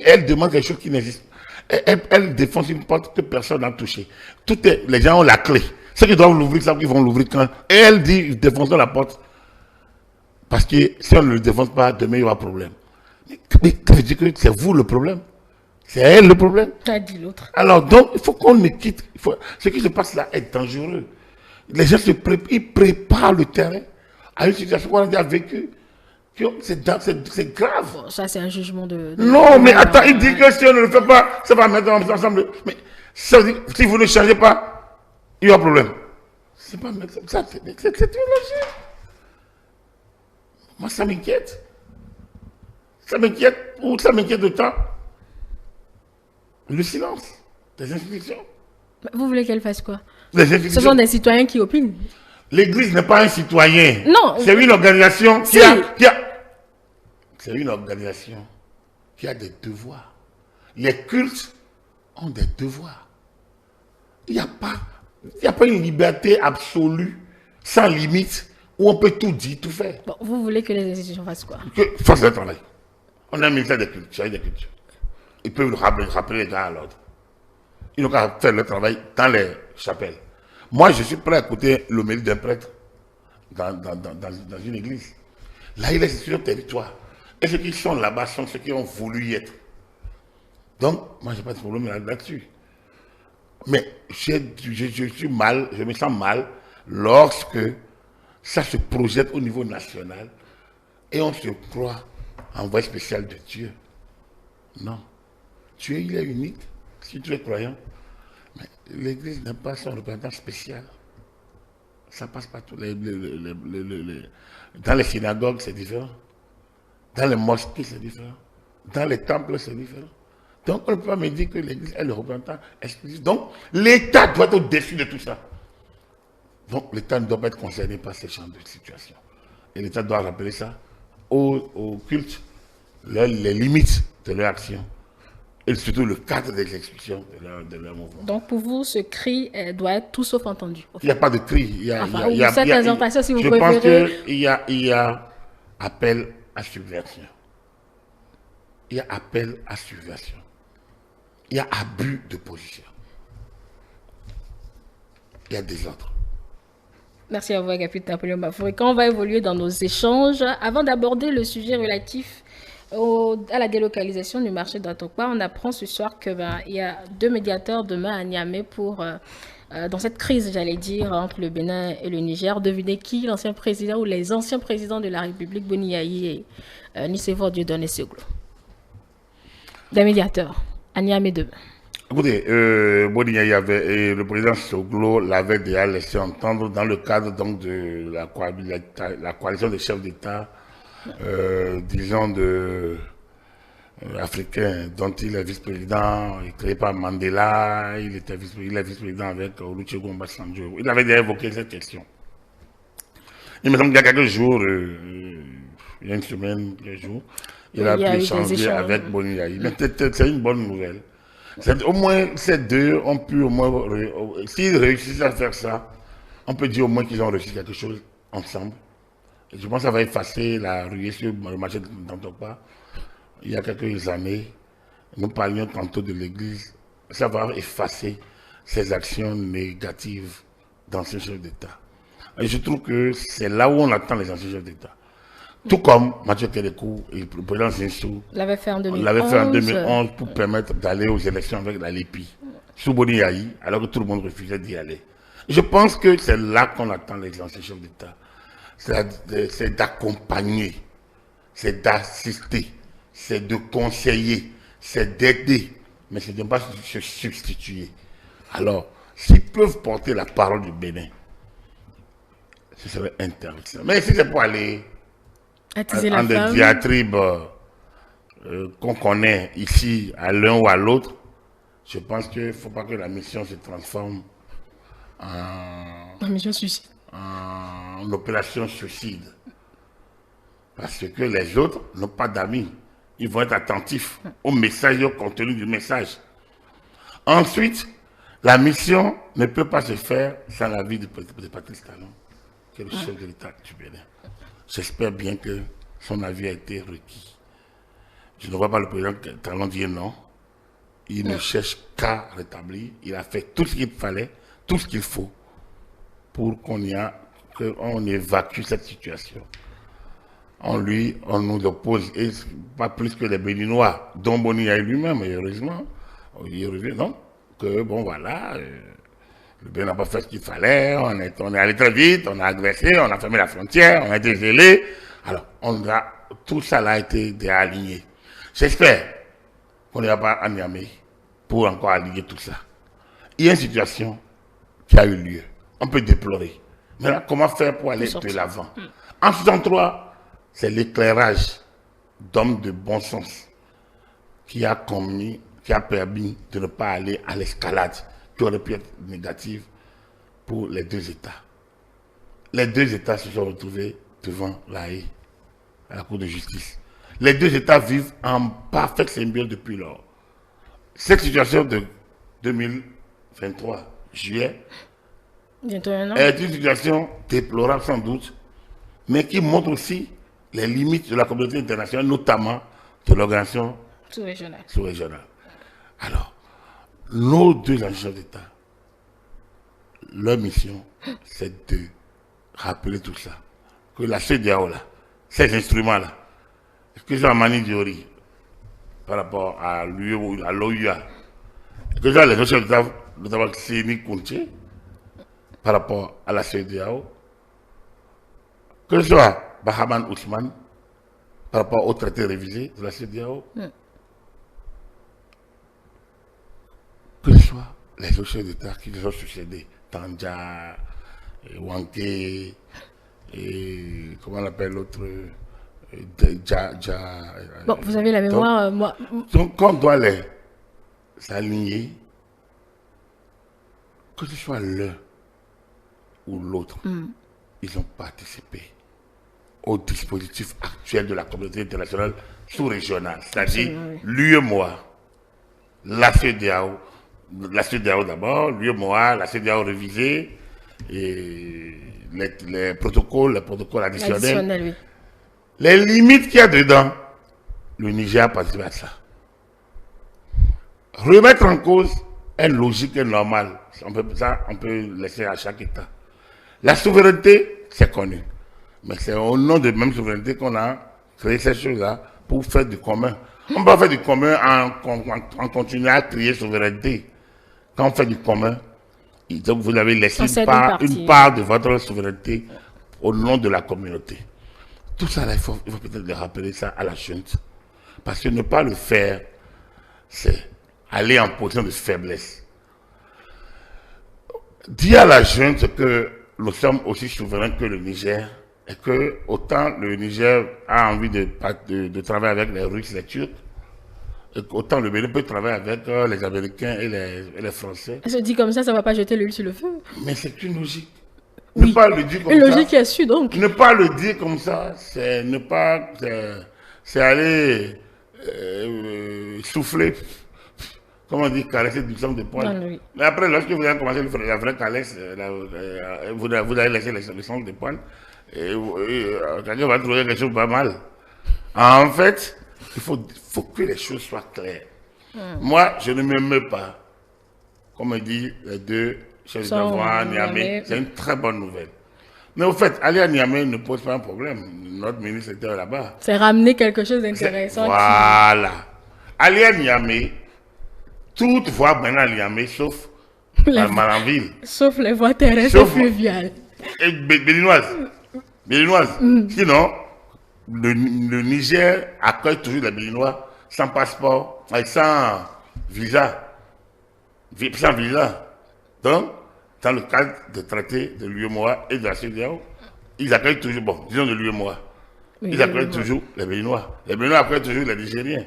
elle demande quelque chose qui n'existe pas. Elle défonce une porte que personne n'a touchée. Les gens ont la clé. Ceux qui doivent l'ouvrir savent qu'ils vont l'ouvrir quand. Et elle dit, défonçons la porte. Parce que si on ne le défonce pas, demain il y aura problème. Mais ça veut dire que c'est vous le problème. C'est elle le problème.
T'as dit l'autre.
Alors donc, il faut qu'on ne quitte. Ce qui se passe là est dangereux. Les gens ils préparent le terrain à une situation qu'on a déjà vécue. C'est grave.
Bon, ça, c'est un jugement de...
Non, mais attends, il dit que si on ne le fait pas, ça va mettre ensemble. Mais ça veut dire, si vous ne changez pas, il y aura problème. C'est pas ça, c'est théologie. Moi, ça m'inquiète. Ça m'inquiète. Ou ça m'inquiète de temps. Le silence des institutions.
Vous voulez qu'elle fasse quoi?
Les institutions.
Ce sont des citoyens qui opinent.
L'Église n'est pas un citoyen.
Non.
C'est une organisation
Si.
C'est une organisation qui a des devoirs. Les cultes ont des devoirs. Il n'y a pas une liberté absolue, sans limite, où on peut tout dire, tout faire.
Bon, vous voulez que les institutions fassent quoi?
Fasse le travail. On a un ministère des cultes, chargé des cultes. Ils peuvent rappeler les gens à l'ordre. Ils n'ont qu'à faire le travail dans les chapelles. Moi, je suis prêt à écouter le mérite d'un prêtre dans une église. Là, il est sur le territoire. Et ceux qui sont là-bas sont ceux qui ont voulu y être. Donc, moi, je n'ai pas de problème là-dessus. Mais je me sens mal lorsque ça se projette au niveau national et on se croit envoyé spécial de Dieu. Non. Dieu, il est unique. Si tu es croyant, mais l'Église n'est pas son représentant spécial. Ça passe partout. Dans les synagogues, c'est différent. Dans les mosquées, c'est différent. Dans les temples, c'est différent. Donc, on ne peut pas me dire que l'Église est le représentant exclusif. Donc, l'État doit être au-dessus de tout ça. Donc, l'État ne doit pas être concerné par ce genre de situation. Et l'État doit rappeler ça aux cultes, les limites de leur action. Et surtout le cadre d'exécution de leur mouvement.
Donc pour vous, ce cri doit être tout sauf entendu.
Il n'y a pas de cri.
Cette exhortation, si vous
je
préférez.
Je pense qu'il y a appel à subversion. Il y a appel à subversion. Il y a abus de position. Il y a désordre.
Merci à vous, Agapit Napoléon Bafoué. Quand on va évoluer dans nos échanges, avant d'aborder le sujet relatif à la délocalisation du marché d'Atokpa, on apprend ce soir qu'il y a 2 médiateurs demain à Niamey pour, dans cette crise, j'allais dire, entre le Bénin et le Niger. Devinez qui, l'ancien président ou les anciens présidents de la République, Boni Yayi et Nicéphore Dieudonné Seglo. Des médiateurs à Niamey demain.
Écoutez, Boni Yayi et le président Seglo l'avait déjà laissé entendre dans le cadre donc, de la coalition des chefs d'État, disons, africain, dont il est vice-président, créé par Mandela, il est vice-président avec Olusegun Obasanjo. Il avait déjà évoqué cette question. Il me semble qu'il y a quelques jours, il y a une semaine, quelques jours, il a pu échanger avec Boni Yayi. C'est une bonne nouvelle. Au moins, ces deux ont pu au moins, s'ils réussissent à faire ça, on peut dire au moins qu'ils ont réussi quelque chose ensemble. Et je pense que ça va effacer la ruée sur le marché d'Antokpa. Il y a quelques années, nous parlions tantôt de l'Église. Ça va effacer ces actions négatives d'anciens chefs d'État. Et je trouve que c'est là où on attend les anciens chefs d'État. Tout comme Mathieu Kérékou et le président Zinsou
l'avait fait en 2011.
L'avait fait en 2011 pour permettre d'aller aux élections avec la LEPI, sous Boni Yayi, alors que tout le monde refusait d'y aller. Je pense que c'est là qu'on attend les anciens chefs d'État. C'est d'accompagner, c'est d'assister, c'est de conseiller, c'est d'aider, mais c'est de ne pas se substituer. Alors, s'ils peuvent porter la parole du Bénin, ce serait intéressant. Mais si c'est pour aller en des diatribes qu'on connaît ici à l'un ou à l'autre, je pense qu'il ne faut pas que la mission se transforme
en mission suicide.
En opération suicide. Parce que les autres n'ont pas d'amis. Ils vont être attentifs au message et au contenu du message. Ensuite, la mission ne peut pas se faire sans l'avis de Patrice Talon, qui est le chef de l'État du Bénin. J'espère bien que son avis a été requis. Je ne vois pas le président Talon dire non. Il ne cherche qu'à rétablir. Il a fait tout ce qu'il fallait, tout ce qu'il faut pour qu'on évacue cette situation. On nous oppose, et pas plus que les Béninois, dont Boni a lui-même, heureusement, il revient, non, que bon voilà, le Bénin n'a pas fait ce qu'il fallait, on est allé très vite, on a agressé, on a fermé la frontière, on a été zélé. Alors, tout ça a été déaligné. J'espère qu'on n'ira pas à Niamey pour encore aligner tout ça. Il y a une situation qui a eu lieu. On peut déplorer. Mais là, comment faire pour aller de l'avant? En 63, c'est l'éclairage d'hommes de bon sens qui a permis de ne pas aller à l'escalade qui aurait pu être négative pour les deux États. Les deux États se sont retrouvés devant la Haye, à la Cour de justice. Les deux États vivent en parfaite symbiose depuis lors. Cette situation de 2023, juillet, est une situation déplorable sans doute, mais qui montre aussi les limites de la communauté internationale, notamment de l'organisation sous-régionale. Alors, nos deux agents d'État, leur mission, c'est de rappeler tout ça. Que la CEDEAO, là, ces instruments-là, que ce soit Mani Diori, par rapport à l'OUA, que ce soit les agents d'État, notamment Séni Kounché, par rapport à la CEDEAO, que ce soit Bahaman Ousmane, par rapport au traité révisé de la CEDEAO, que ce soit les autres chefs d'État qui se sont succédés, Tandja, Wanké, et comment on appelle l'autre,
Bon, vous avez la mémoire, moi.
Donc, on doit les aligner, que ce soit l'un ou l'autre, ils ont participé au dispositif actuel de la communauté internationale sous-régionale, c'est-à-dire l'UEMOA, la CEDEAO d'abord, l'UEMOA, la CEDEAO révisée, et les protocoles additionnels. Oui. Les limites qu'il y a dedans, le Niger a participé à ça. Remettre en cause est logique et normal. On peut laisser à chaque État. La souveraineté, c'est connu. Mais c'est au nom de même souveraineté qu'on a créé ces choses-là pour faire du commun. On ne peut pas faire du commun en continuant à crier souveraineté. Quand on fait du commun, donc vous avez laissé une part de votre souveraineté au nom de la communauté. Tout ça, là, il faut peut-être le rappeler ça à la junte. Parce que ne pas le faire, c'est aller en position de faiblesse. Dire à la junte que nous sommes aussi souverains que le Niger, et que autant le Niger a envie de travailler avec les Russes et les Turcs, et autant le Bénin peut travailler avec les Américains et les Français.
Elle se dit comme ça ne va pas jeter l'huile sur le feu.
Mais c'est une logique.
Oui.
Ne pas le dire comme
une logique qui est su donc.
Ne pas le dire comme ça, c'est aller souffler, comment dire, caresser du sang de poil. Oui. Mais après, lorsque vous allez commencer la vraie caresse, vous allez laisser le sang de poil, et quelqu'un va trouver quelque chose pas mal. En fait, il faut que les choses soient claires. Moi, je ne m'aime pas. Comme me dit les deux chefs d'envoi à Niamey, c'est une très bonne nouvelle. Mais au fait, aller à Niamey ne pose pas un problème. Notre ministre était là-bas.
C'est ramener quelque chose d'intéressant.
Voilà. Aller à Niamey, toutes voies maintenant à Niamey, sauf Malanville.
Sauf les voies terrestres et fluviales.
Et béninoises. Sinon, le Niger accueille toujours les Béninois sans passeport, sans visa. Sans visa. Donc, dans le cadre des traités de l'UEMOA et de la CEDEAO, ils accueillent toujours, bon, disons de l'UEMOA, ils accueillent toujours les Béninois. Les Béninois accueillent toujours les Nigériens.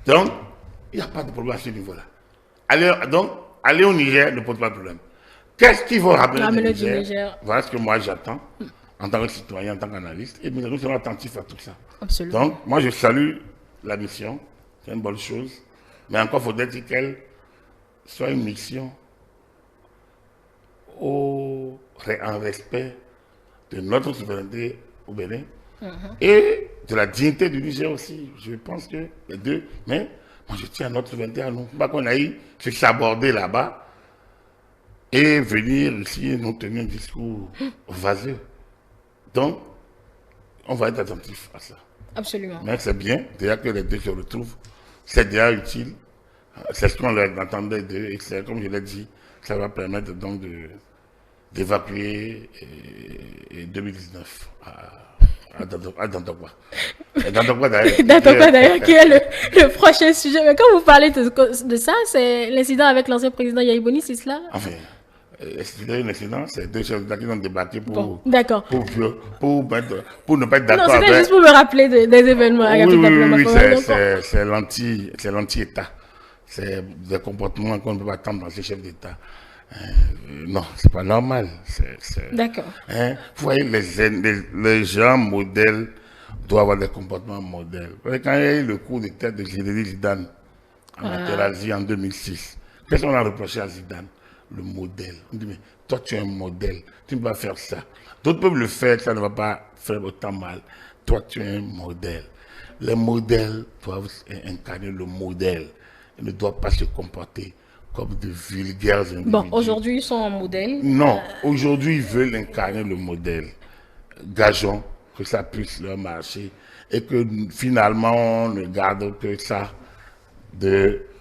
Donc, il n'y a pas de problème à ce niveau-là. Aller au Niger ne pose pas de problème. Qu'est-ce qu'ils vont ramener du Niger? Voilà ce que moi j'attends en tant que citoyen, en tant qu'analyste, et nous serons attentifs à tout ça.
Absolument.
Donc, moi je salue la mission, c'est une bonne chose, mais encore faudrait-il qu'elle soit une mission en respect de notre souveraineté au Bénin et de la dignité du Niger aussi. Je pense que les deux, mais moi je tiens à notre souveraineté à nous. Pas qu'on aille se saborder là-bas et venir ici nous tenir un discours vaseux. Donc, on va être attentif à ça.
Absolument.
Mais c'est bien, déjà que les deux se retrouvent, c'est déjà utile. C'est ce qu'on leur attendait d'eux et c'est comme je l'ai dit, ça va permettre donc d'évacuer 2019 à Dantokwa. Dantokwa d'ailleurs.
Dantokwa d'ailleurs, qui est le prochain sujet. Mais quand vous parlez de ça, c'est l'incident avec l'ancien président Yahi Boni, c'est cela?
Enfin, l'incident, c'est deux chefs d'État qui ont débattu pour ne pas être d'accord.
Non, c'était juste pour me rappeler des événements.
Oui, c'est l'anti-État. C'est des comportements qu'on ne peut pas attendre dans ces chefs d'État. Non, c'est pas normal.
D'accord.
Vous voyez, les gens modèles doivent avoir des comportements modèles. Quand il y a eu le coup de tête de Zinedine Zidane en Asie en 2006, qu'est-ce qu'on a reproché à Zidane? Le modèle. On dit, mais toi, tu es un modèle. Tu ne peux pas faire ça. D'autres peuvent le faire, ça ne va pas faire autant mal. Toi, tu es un modèle. Les modèles doivent incarner le modèle. Ils ne doivent pas se comporter comme de vulgaires individus.
Bon, aujourd'hui, ils sont en modèle.
Non, aujourd'hui, ils veulent incarner le modèle. Gageons que ça puisse leur marcher et que finalement, on ne garde que ça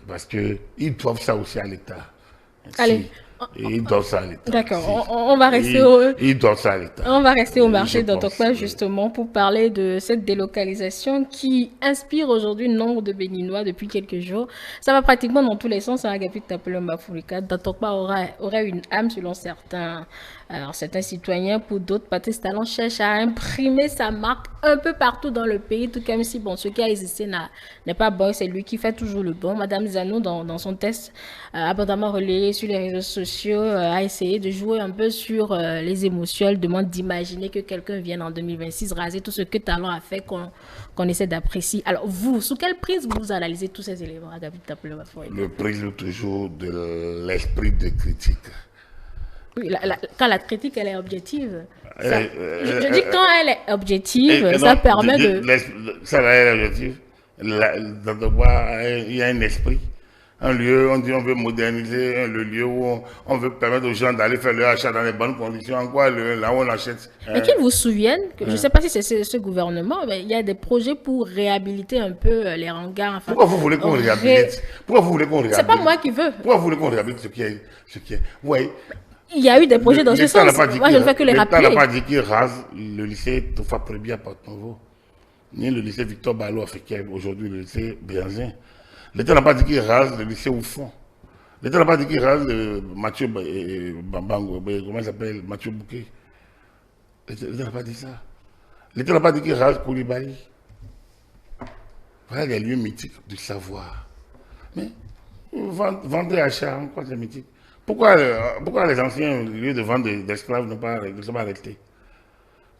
parce qu'ils doivent ça aussi à l'État.
Allez.
Ils doivent ça à l'État.
D'accord, on va rester
ils doivent ça à l'État.
On va rester au marché d'Antokwa justement pour parler de cette délocalisation qui inspire aujourd'hui nombre de Béninois depuis quelques jours. Ça va pratiquement dans tous les sens. Agapit Tapolom Bafouika. D'Antokwa aurait une âme selon certains citoyens. Pour d'autres, Patrice Talon cherche à imprimer sa marque un peu partout dans le pays, tout comme si ce qui a existé n'est pas bon, c'est lui qui fait toujours le bon. Madame Zanou, dans son test abondamment relayé sur les réseaux sociaux, a essayé de jouer un peu sur les émotions. Elle demande d'imaginer que quelqu'un vienne en 2026 raser tout ce que Talon a fait, qu'on essaie d'apprécier. Alors vous, sous quelle prise vous analysez tous ces éléments?
Le prisme toujours de l'esprit de critique.
Oui, quand la critique, elle est objective. Je dis quand elle est objective, ça permet de...
Ça, elle est objective. Il y a un esprit. Un lieu, on dit on veut moderniser le lieu où on veut permettre aux gens d'aller faire leur achat dans les bonnes conditions. En quoi, là où on achète.
Mais qu'ils vous souviennent, je ne sais pas si c'est ce gouvernement, mais il y a des projets pour réhabiliter un peu les hangars. Enfin,
pourquoi vous voulez qu'on réhabilite? Pourquoi vous voulez qu'on réhabilite?
C'est pas moi qui veux.
Pourquoi vous voulez qu'on réhabilite ce qui est? Ouais.
Il y a eu des projets dans ce sens. Moi, je ne fais que les rappeler.
L'État n'a pas dit qu'il rase le lycée Toufa Prébi à Porto-Novo, ni le lycée Victor Balo africain, aujourd'hui le lycée Béanzin. L'État n'a pas dit qu'il rase le lycée Oufon. L'État n'a pas dit qu'il rase Mathieu Bambango, comment il s'appelle, Mathieu Bouquet. L'État n'a pas dit ça. L'État n'a pas dit qu'il rase Koulibaly. Voilà les lieux mythiques du savoir. Mais vendre achat, en quoi c'est mythique? Pourquoi les anciens lieux de vente d'esclaves ne sont pas restés?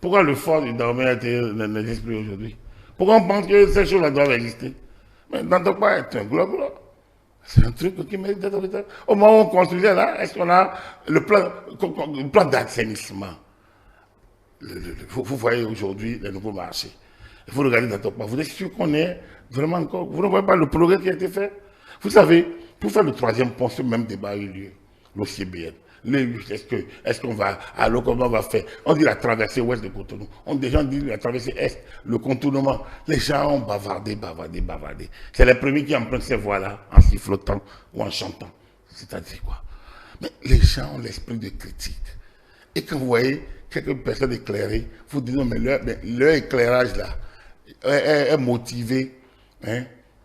Pourquoi le fort du Dahomey n'existe plus aujourd'hui? Pourquoi on pense que ces choses-là doivent exister? Mais Dantokwa est un globe. C'est un truc qui mérite d'être fait. Au moment où on construisait là, est-ce qu'on a le plan d'assainissement? Vous voyez aujourd'hui les nouveaux marchés. Il faut regarder Dantokwa. Vous êtes sûr qu'on est vraiment encore... Vous ne voyez pas le progrès qui a été fait? Vous savez, pour faire le troisième pont, ce même débat a eu lieu. L'OCBN. Est-ce qu'on va, alors comment on va faire? On dit la traversée ouest de Cotonou. Des gens disent la traversée est, le contournement. Les gens ont bavardé. C'est les premiers qui empruntent ces voies-là en sifflotant ou en chantant. C'est-à-dire quoi? Mais les gens ont l'esprit de critique. Et quand vous voyez quelques personnes éclairées, vous dites non, mais leur éclairage là est motivé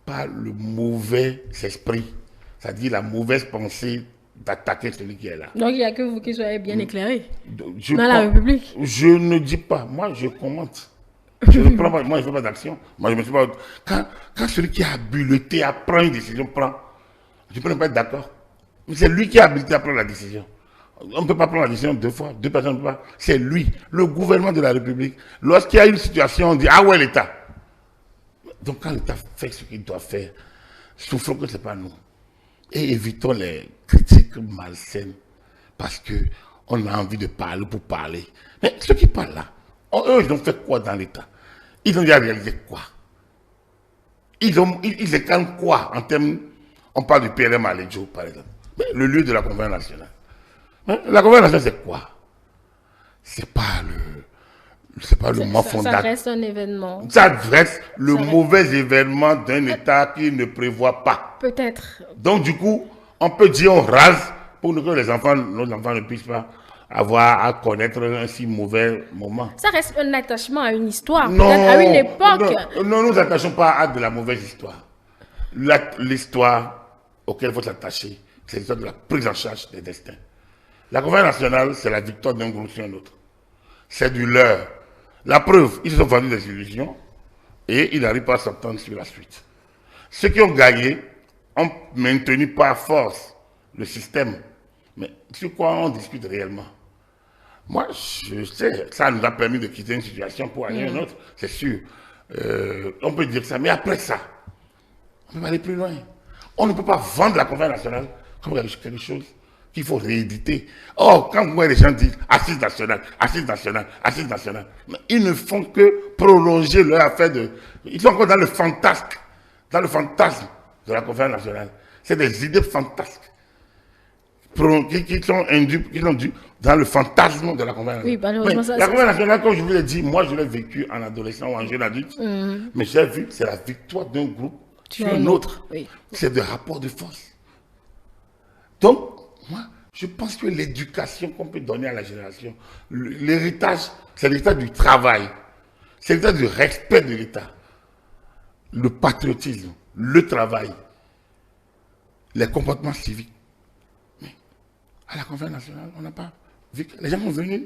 par le mauvais esprit, c'est-à-dire la mauvaise pensée d'attaquer celui qui est là.
Donc il n'y a que vous qui soyez bien éclairé dans la République.
Je ne dis pas, moi je commente. Je ne prends pas, moi je ne fais pas d'action. Moi je me suis pas. Quand celui qui a habilité à prendre une décision prend, je ne peux pas être d'accord. Mais c'est lui qui a habilité à prendre la décision. On ne peut pas prendre la décision deux fois, deux personnes ne peuvent pas. C'est lui, le gouvernement de la République. Lorsqu'il y a une situation, on dit ah ouais l'État. Donc quand l'État fait ce qu'il doit faire, souffrons que ce n'est pas nous. Et évitons les critiques malsaines parce que On a envie de parler pour parler. Mais ceux qui parlent là, eux, ils ont fait quoi dans l'État? Ils ont déjà réalisé quoi? Ils éclatent quoi en termes... On parle du PLM à Ledjo, par exemple. Mais le lieu de la conférence nationale. La conférence nationale, c'est quoi? C'est pas le mot fondateur.
Ça reste un événement.
Ça reste le mauvais événement d'un État qui ne prévoit pas.
Peut-être.
Donc, du coup, on peut dire on rase pour que nos enfants ne puissent pas avoir à connaître un si mauvais moment.
Ça reste un attachement à une histoire, peut-être à une époque.
Non, nous attachons pas à de la mauvaise histoire. L'histoire auquel il faut s'attacher, c'est l'histoire de la prise en charge des destins. La conférence nationale, c'est la victoire d'un groupe sur un autre. C'est du leurre. La preuve, ils se sont vendus des illusions et ils n'arrivent pas à s'entendre sur la suite. Ceux qui ont gagné ont maintenu par force le système. Mais sur quoi on discute réellement? Moi, je sais, ça nous a permis de quitter une situation pour aller à une autre, c'est sûr. On peut dire ça, mais après ça, on peut aller plus loin. On ne peut pas vendre la conférence nationale comme quelque chose qu'il faut rééditer. Or, quand vous voyez les gens dire assise nationale, assise nationale, assise nationale, ils ne font que prolonger leur affaire de... Ils sont encore dans le fantasme de la conférence nationale. C'est des idées fantasques qui sont indues dans le fantasme de la conférence nationale. Oui, malheureusement, la conférence nationale, comme je vous l'ai dit, moi je l'ai vécu en adolescent ou en jeune adulte, mais j'ai vu que c'est la victoire d'un groupe sur un autre. Oui. C'est des rapports de force. Donc, moi, je pense que l'éducation qu'on peut donner à la génération, l'héritage, c'est l'héritage du travail, c'est l'héritage du respect de l'État, le patriotisme, le travail, les comportements civiques. Mais à la conférence nationale, on n'a pas vu que les gens sont venus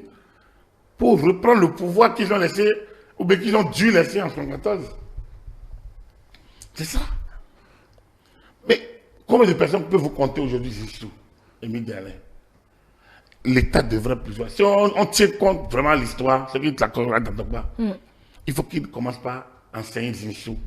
pour reprendre le pouvoir qu'ils ont laissé, ou bien qu'ils ont dû laisser en 1974. C'est ça. Mais combien de personnes peuvent vous compter aujourd'hui ici, Émile Derlin? L'État devrait plus. Si on tient compte vraiment de l'histoire, ce qui est l'accord d'Antokwa, il faut qu'ils ne commencent pas à enseigner Zinsou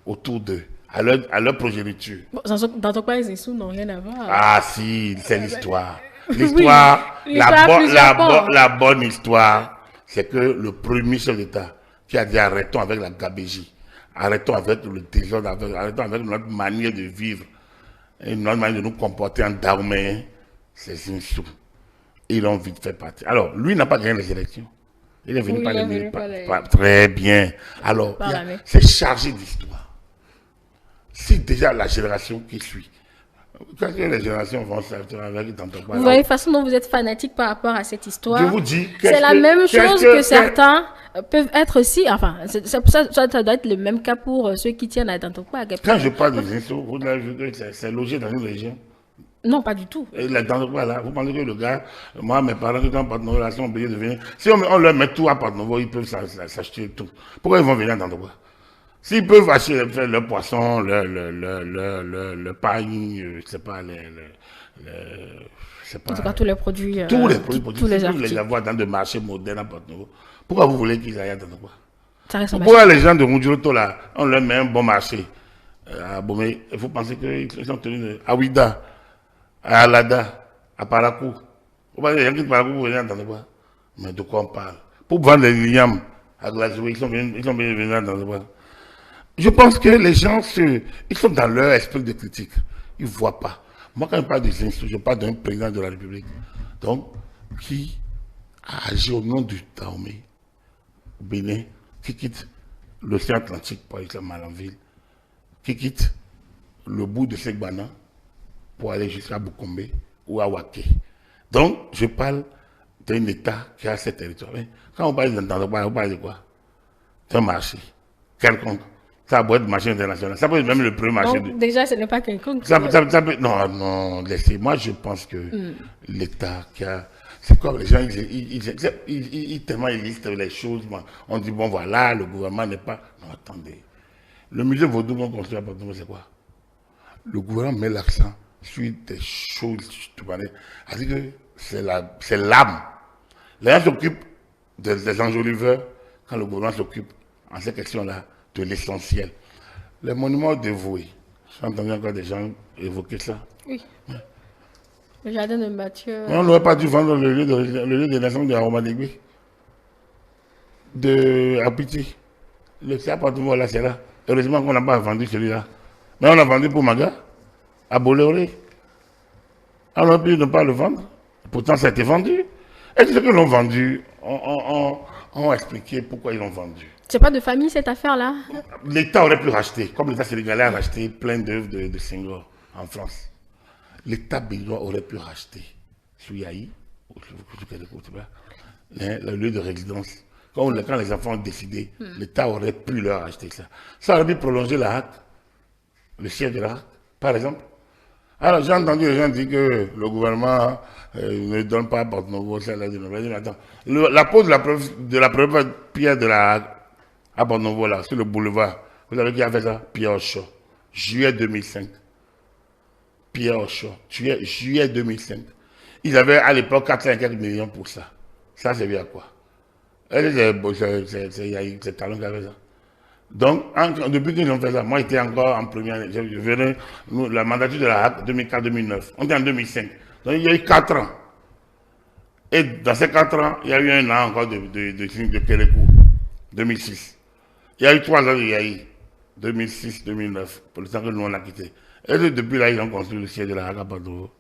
autour d'eux, à leur progéniture.
Bon, d'Antokwa et Zinsou n'ont rien à voir.
Ah si, c'est l'histoire. L'histoire, la bonne histoire, c'est que le premier chef d'État qui a dit arrêtons avec la gabégie, arrêtons avec le désordre, arrêtons avec notre manière de vivre, et notre manière de nous comporter en Dahomey, c'est Zinsou. Ils l'ont vite fait partir. Alors, lui n'a pas gagné les élections. Il est venu par très bien. Alors, c'est chargé d'histoire. Si déjà la génération qui suit, quand les générations vont s'arrêter avec Tantokwa.
Vous voyez la façon dont vous êtes fanatique par rapport à cette histoire.
Je vous dis,
c'est la même chose que certains peuvent être aussi. Enfin, ça doit être le même cas pour ceux qui tiennent à Tantokwa.
Quand je parle de Zinsou, c'est logé dans une région.
Non, pas du tout.
Et là, voilà, vous pensez que le gars, moi, mes parents qui sont en Porte-Novo, sont obligés de venir. Si on leur met tout à Porte-Novo, ils peuvent s'acheter tout. Pourquoi ils vont venir à Tantokwa? S'ils peuvent acheter leur poisson, le pain, je sais pas,
en tout cas, tous les produits.
Tous les produits,
tous les articles.
Vous les avoir dans des marchés modernes à Porte-Novo. Pourquoi vous voulez qu'ils aillent à Tantokwa?
Pourquoi
les gens de Moujuroto, là, on leur met un bon marché à Bomé? Vous pensez qu'ils sont tenus à Ouida, à Alada, à Parakou? Vous pensez qu'il y a qui Parakou pour venir à Tantokwa? Mais de quoi on parle? Pour vendre les liams à Glasgow, ils sont venus à Tantokwa. Je pense que les gens, ils sont dans leur esprit de critique. Ils ne voient pas. Moi, quand je parle de Zinsou, je parle d'un président de la République. Donc, qui a agi au nom du Dahomey, au Bénin, qui quitte l'océan Atlantique pour aller à Malanville, qui quitte le bout de Segbana pour aller jusqu'à Bukombe ou à Waké. Donc, je parle d'un État qui a ces territoires. Mais quand on parle d'Antokwa, on parle de quoi? D'un marché quelconque. Ça peut être marché international. Ça peut être même le premier marché.
Donc, déjà, ce n'est pas quelconque.
Non, laissez. Moi, je pense que l'État qui a... C'est comme les gens, tellement ils listent les choses. On dit, bon, voilà, le gouvernement n'est pas... Non, attendez. Le musée Vaudou qu'on construit à Porto, c'est quoi? Le gouvernement met l'accent sur des choses, c'est-à-dire que c'est l'âme. Les gens s'occupent des enjoliveurs quand le gouvernement s'occupe en ces questions-là de l'essentiel. Les monuments dévoués, j'ai entendu encore des gens évoquer ça.
Oui. Le jardin de Mathieu.
Mais on n'aurait pas dû vendre le lieu de naissance de Aroma Degui, de Apiti. Le appartement là, c'est là. Heureusement qu'on n'a pas vendu celui-là. Mais on a vendu pour Maga, à Boléoré. On aurait pu ne pas le vendre. Pourtant, ça a été vendu. Et ceux qui l'ont vendu ont expliqué pourquoi ils l'ont vendu.
C'est pas de famille cette affaire-là?
L'État aurait pu racheter, comme l'État sénégalais a racheté plein d'œuvres de Senghor en France. L'État béninois aurait pu racheter sur Yahi, le lieu de résidence. Quand les enfants ont décidé, l'État aurait pu leur acheter ça. Ça aurait pu prolonger la HAC, le siège de la HAC, par exemple. Alors j'ai entendu les gens dire que le gouvernement ne donne pas à Porte Novo, la pose de la première pierre de la HAC à Porte Novo, là, sur le boulevard, vous savez qui a fait ça? Pierre Ocho, juillet 2005. Pierre Ocho, juillet 2005. Ils avaient à l'époque 4,4 millions pour ça. Ça, c'est bien quoi? C'est Talon qui avait ça. Donc, depuis qu'ils ont fait ça, moi j'étais encore en première. Je venais, la mandature de la HAC 2004-2009. On était en 2005. Donc il y a eu 4 ans. Et dans ces 4 ans, il y a eu un an encore de Kérékou, 2006. Il y a eu 3 ans de Yahi, 2006-2009, pour le temps que nous on a quitté. Et depuis là, ils ont construit le siège de la HAC à Padovo.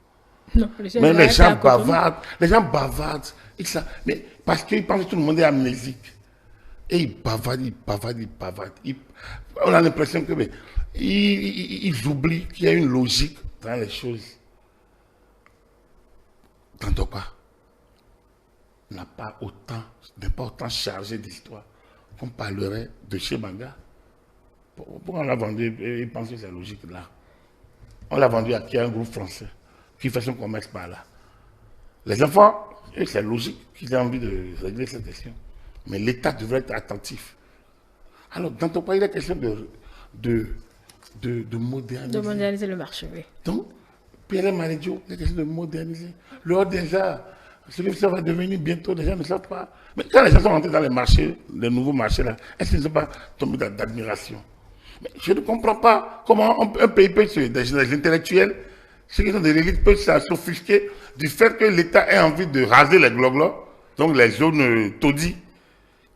Non,
mais les gens bavardent, mais parce qu'ils pensent que tout le monde est amnésique. Et ils bavardent. On a l'impression que ils oublient qu'il y a une logique dans les choses. Tantopa n'est pas autant chargé d'histoire qu'on parlerait de chez Manga. Pourquoi on l'a vendu et ils pensent que c'est logique là? On l'a vendu à qui? Un groupe français qui fait son commerce par là. Les enfants, c'est logique qu'ils aient envie de régler cette question. Mais l'État devrait être attentif. Alors, dans ton pays, il est question de moderniser.
De moderniser le marché, oui.
Donc, Pierre Malédio, il est question de moderniser. L'or déjà, ce que ça va devenir bientôt, les gens ne savent pas. Mais quand les gens sont rentrés dans les marchés, les nouveaux marchés là, est-ce qu'ils ne sont pas tombés d'admiration? Mais je ne comprends pas comment un pays peut des intellectuels, ceux qui sont de l'élite, peuvent s'offusquer du fait que l'État ait envie de raser les gloglos, donc les zones taudis,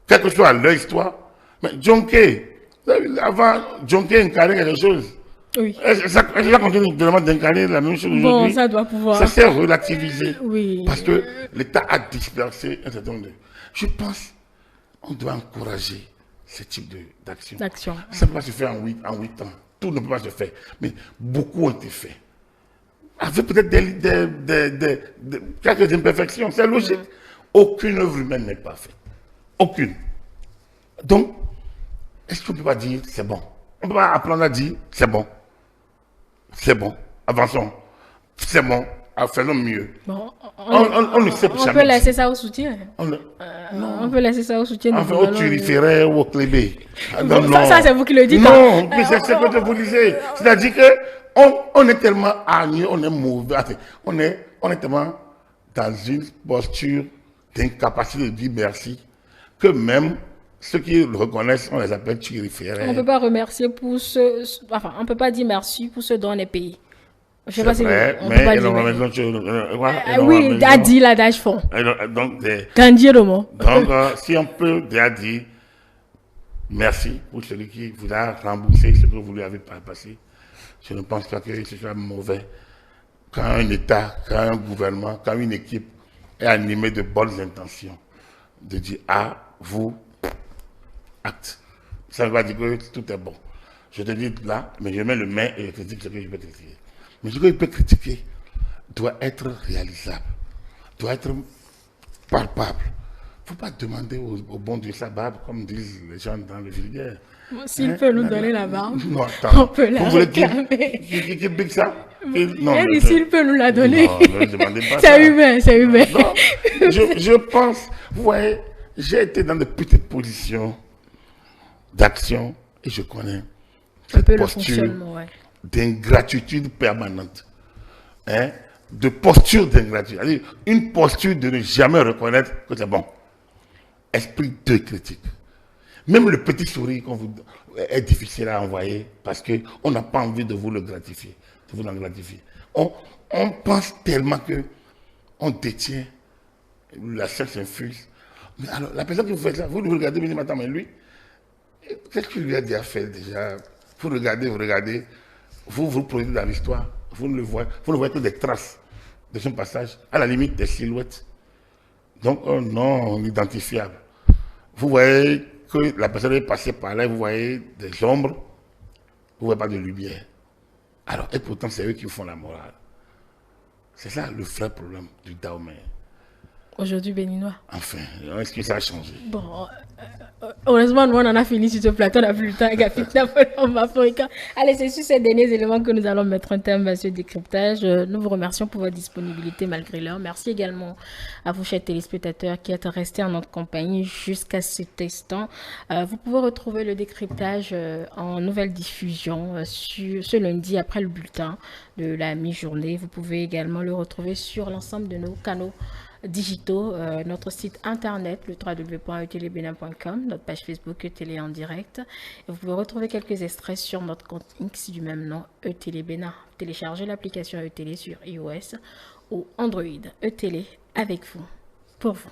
quelle que soit leur histoire. Mais Djonké, avant, Djonké incarnait quelque chose.
Oui.
Ça continue d'incarner la même chose aujourd'hui.
Bon, ça doit pouvoir.
Ça s'est relativisé.
Oui.
Parce que l'État a dispersé un certain nombre de... Je pense qu'on doit encourager ce type d'action. Ça ne peut pas se faire en 8 ans. Tout ne peut pas se faire. Mais beaucoup ont été faits. Avec peut-être quelques imperfections. C'est logique. Aucune œuvre humaine n'est pas faite. Aucune. Donc, est-ce qu'on ne peut pas dire c'est bon? On ne peut pas apprendre à dire c'est bon. C'est bon. Avançons. C'est bon. Faisons mieux.
Bon,
on ne sait jamais.
On peut laisser ça au soutien.
Non.
On peut laisser ça au soutien.
Enfin, au turiféraire ou au clébé.
Ça, c'est vous qui le dites.
Non, c'est ce que je vous disais. C'est-à-dire qu'on est tellement hargneux, on est mauvais. On est tellement dans une posture d'incapacité de dire merci que même ceux qui le reconnaissent, on les appelle turiféraires.
On ne peut pas remercier pour ceux... Enfin, on ne peut pas dire merci pour ceux dont on est payé. Je sais pas si on peut pas dire. Oui, a dit l'adage fond.
Donc, si on peut déjà dire merci pour celui qui vous a remboursé ce que vous lui avez passé, je ne pense pas que ce soit mauvais quand un État, quand un gouvernement, quand une équipe est animée de bonnes intentions, de dire vous, acte. Ça ne veut pas dire que tout est bon. Je te dis là, mais je mets le main et je critique ce que je peux critiquer. Mais ce que je peux critiquer doit être réalisable, doit être palpable. Il ne faut pas demander au bon Dieu sa barbe, comme disent les gens dans le vulgaire.
S'il peut nous donner la barbe,
non, attends.
On peut la réclamer.
Qui pique ça?
S'il peut nous la donner.
Non, ne demandez pas ça.
C'est humain, c'est humain.
Non, je pense, vous voyez, j'ai été dans de petites positions d'action et je connais cette posture d'ingratitude permanente. De posture d'ingratitude. C'est-à-dire une posture de ne jamais reconnaître que c'est bon. Esprit de critique. Même le petit sourire qu'on vous est difficile à envoyer parce qu'on n'a pas envie de vous le gratifier, de vous en gratifier. On pense tellement que on détient la science infuse. Mais alors, la personne qui vous fait ça, vous le regardez, vous dites, attends, mais lui, qu'est-ce qu'il lui a déjà fait déjà? Vous regardez, vous projetez dans l'histoire, vous ne voyez que des traces de son passage, à la limite des silhouettes. Donc, un nom identifiable. Vous voyez que la personne est passée par là, vous voyez des ombres, vous ne voyez pas de lumière. Alors, et pourtant, c'est eux qui font la morale. C'est ça le vrai problème du Dahomey.
Aujourd'hui, béninois.
Enfin, est-ce que ça a changé?
Bon, heureusement, nous, on en a fini sur ce plateau, on n'a plus le temps, Agapit Napoléon Africain. Allez, c'est sur ces derniers éléments que nous allons mettre un terme à ce décryptage. Nous vous remercions pour votre disponibilité malgré l'heure. Merci également à vous, chers téléspectateurs, qui êtes restés en notre compagnie jusqu'à cet instant. Vous pouvez retrouver le décryptage en nouvelle diffusion sur ce lundi après le bulletin de la mi-journée. Vous pouvez également le retrouver sur l'ensemble de nos canaux digitaux, notre site internet, le www.etelebena.com, notre page Facebook Etélé en direct. Et vous pouvez retrouver quelques extraits sur notre compte X du même nom, Etelebena. Téléchargez l'application Etélé sur iOS ou Android. Etélé avec vous, pour vous.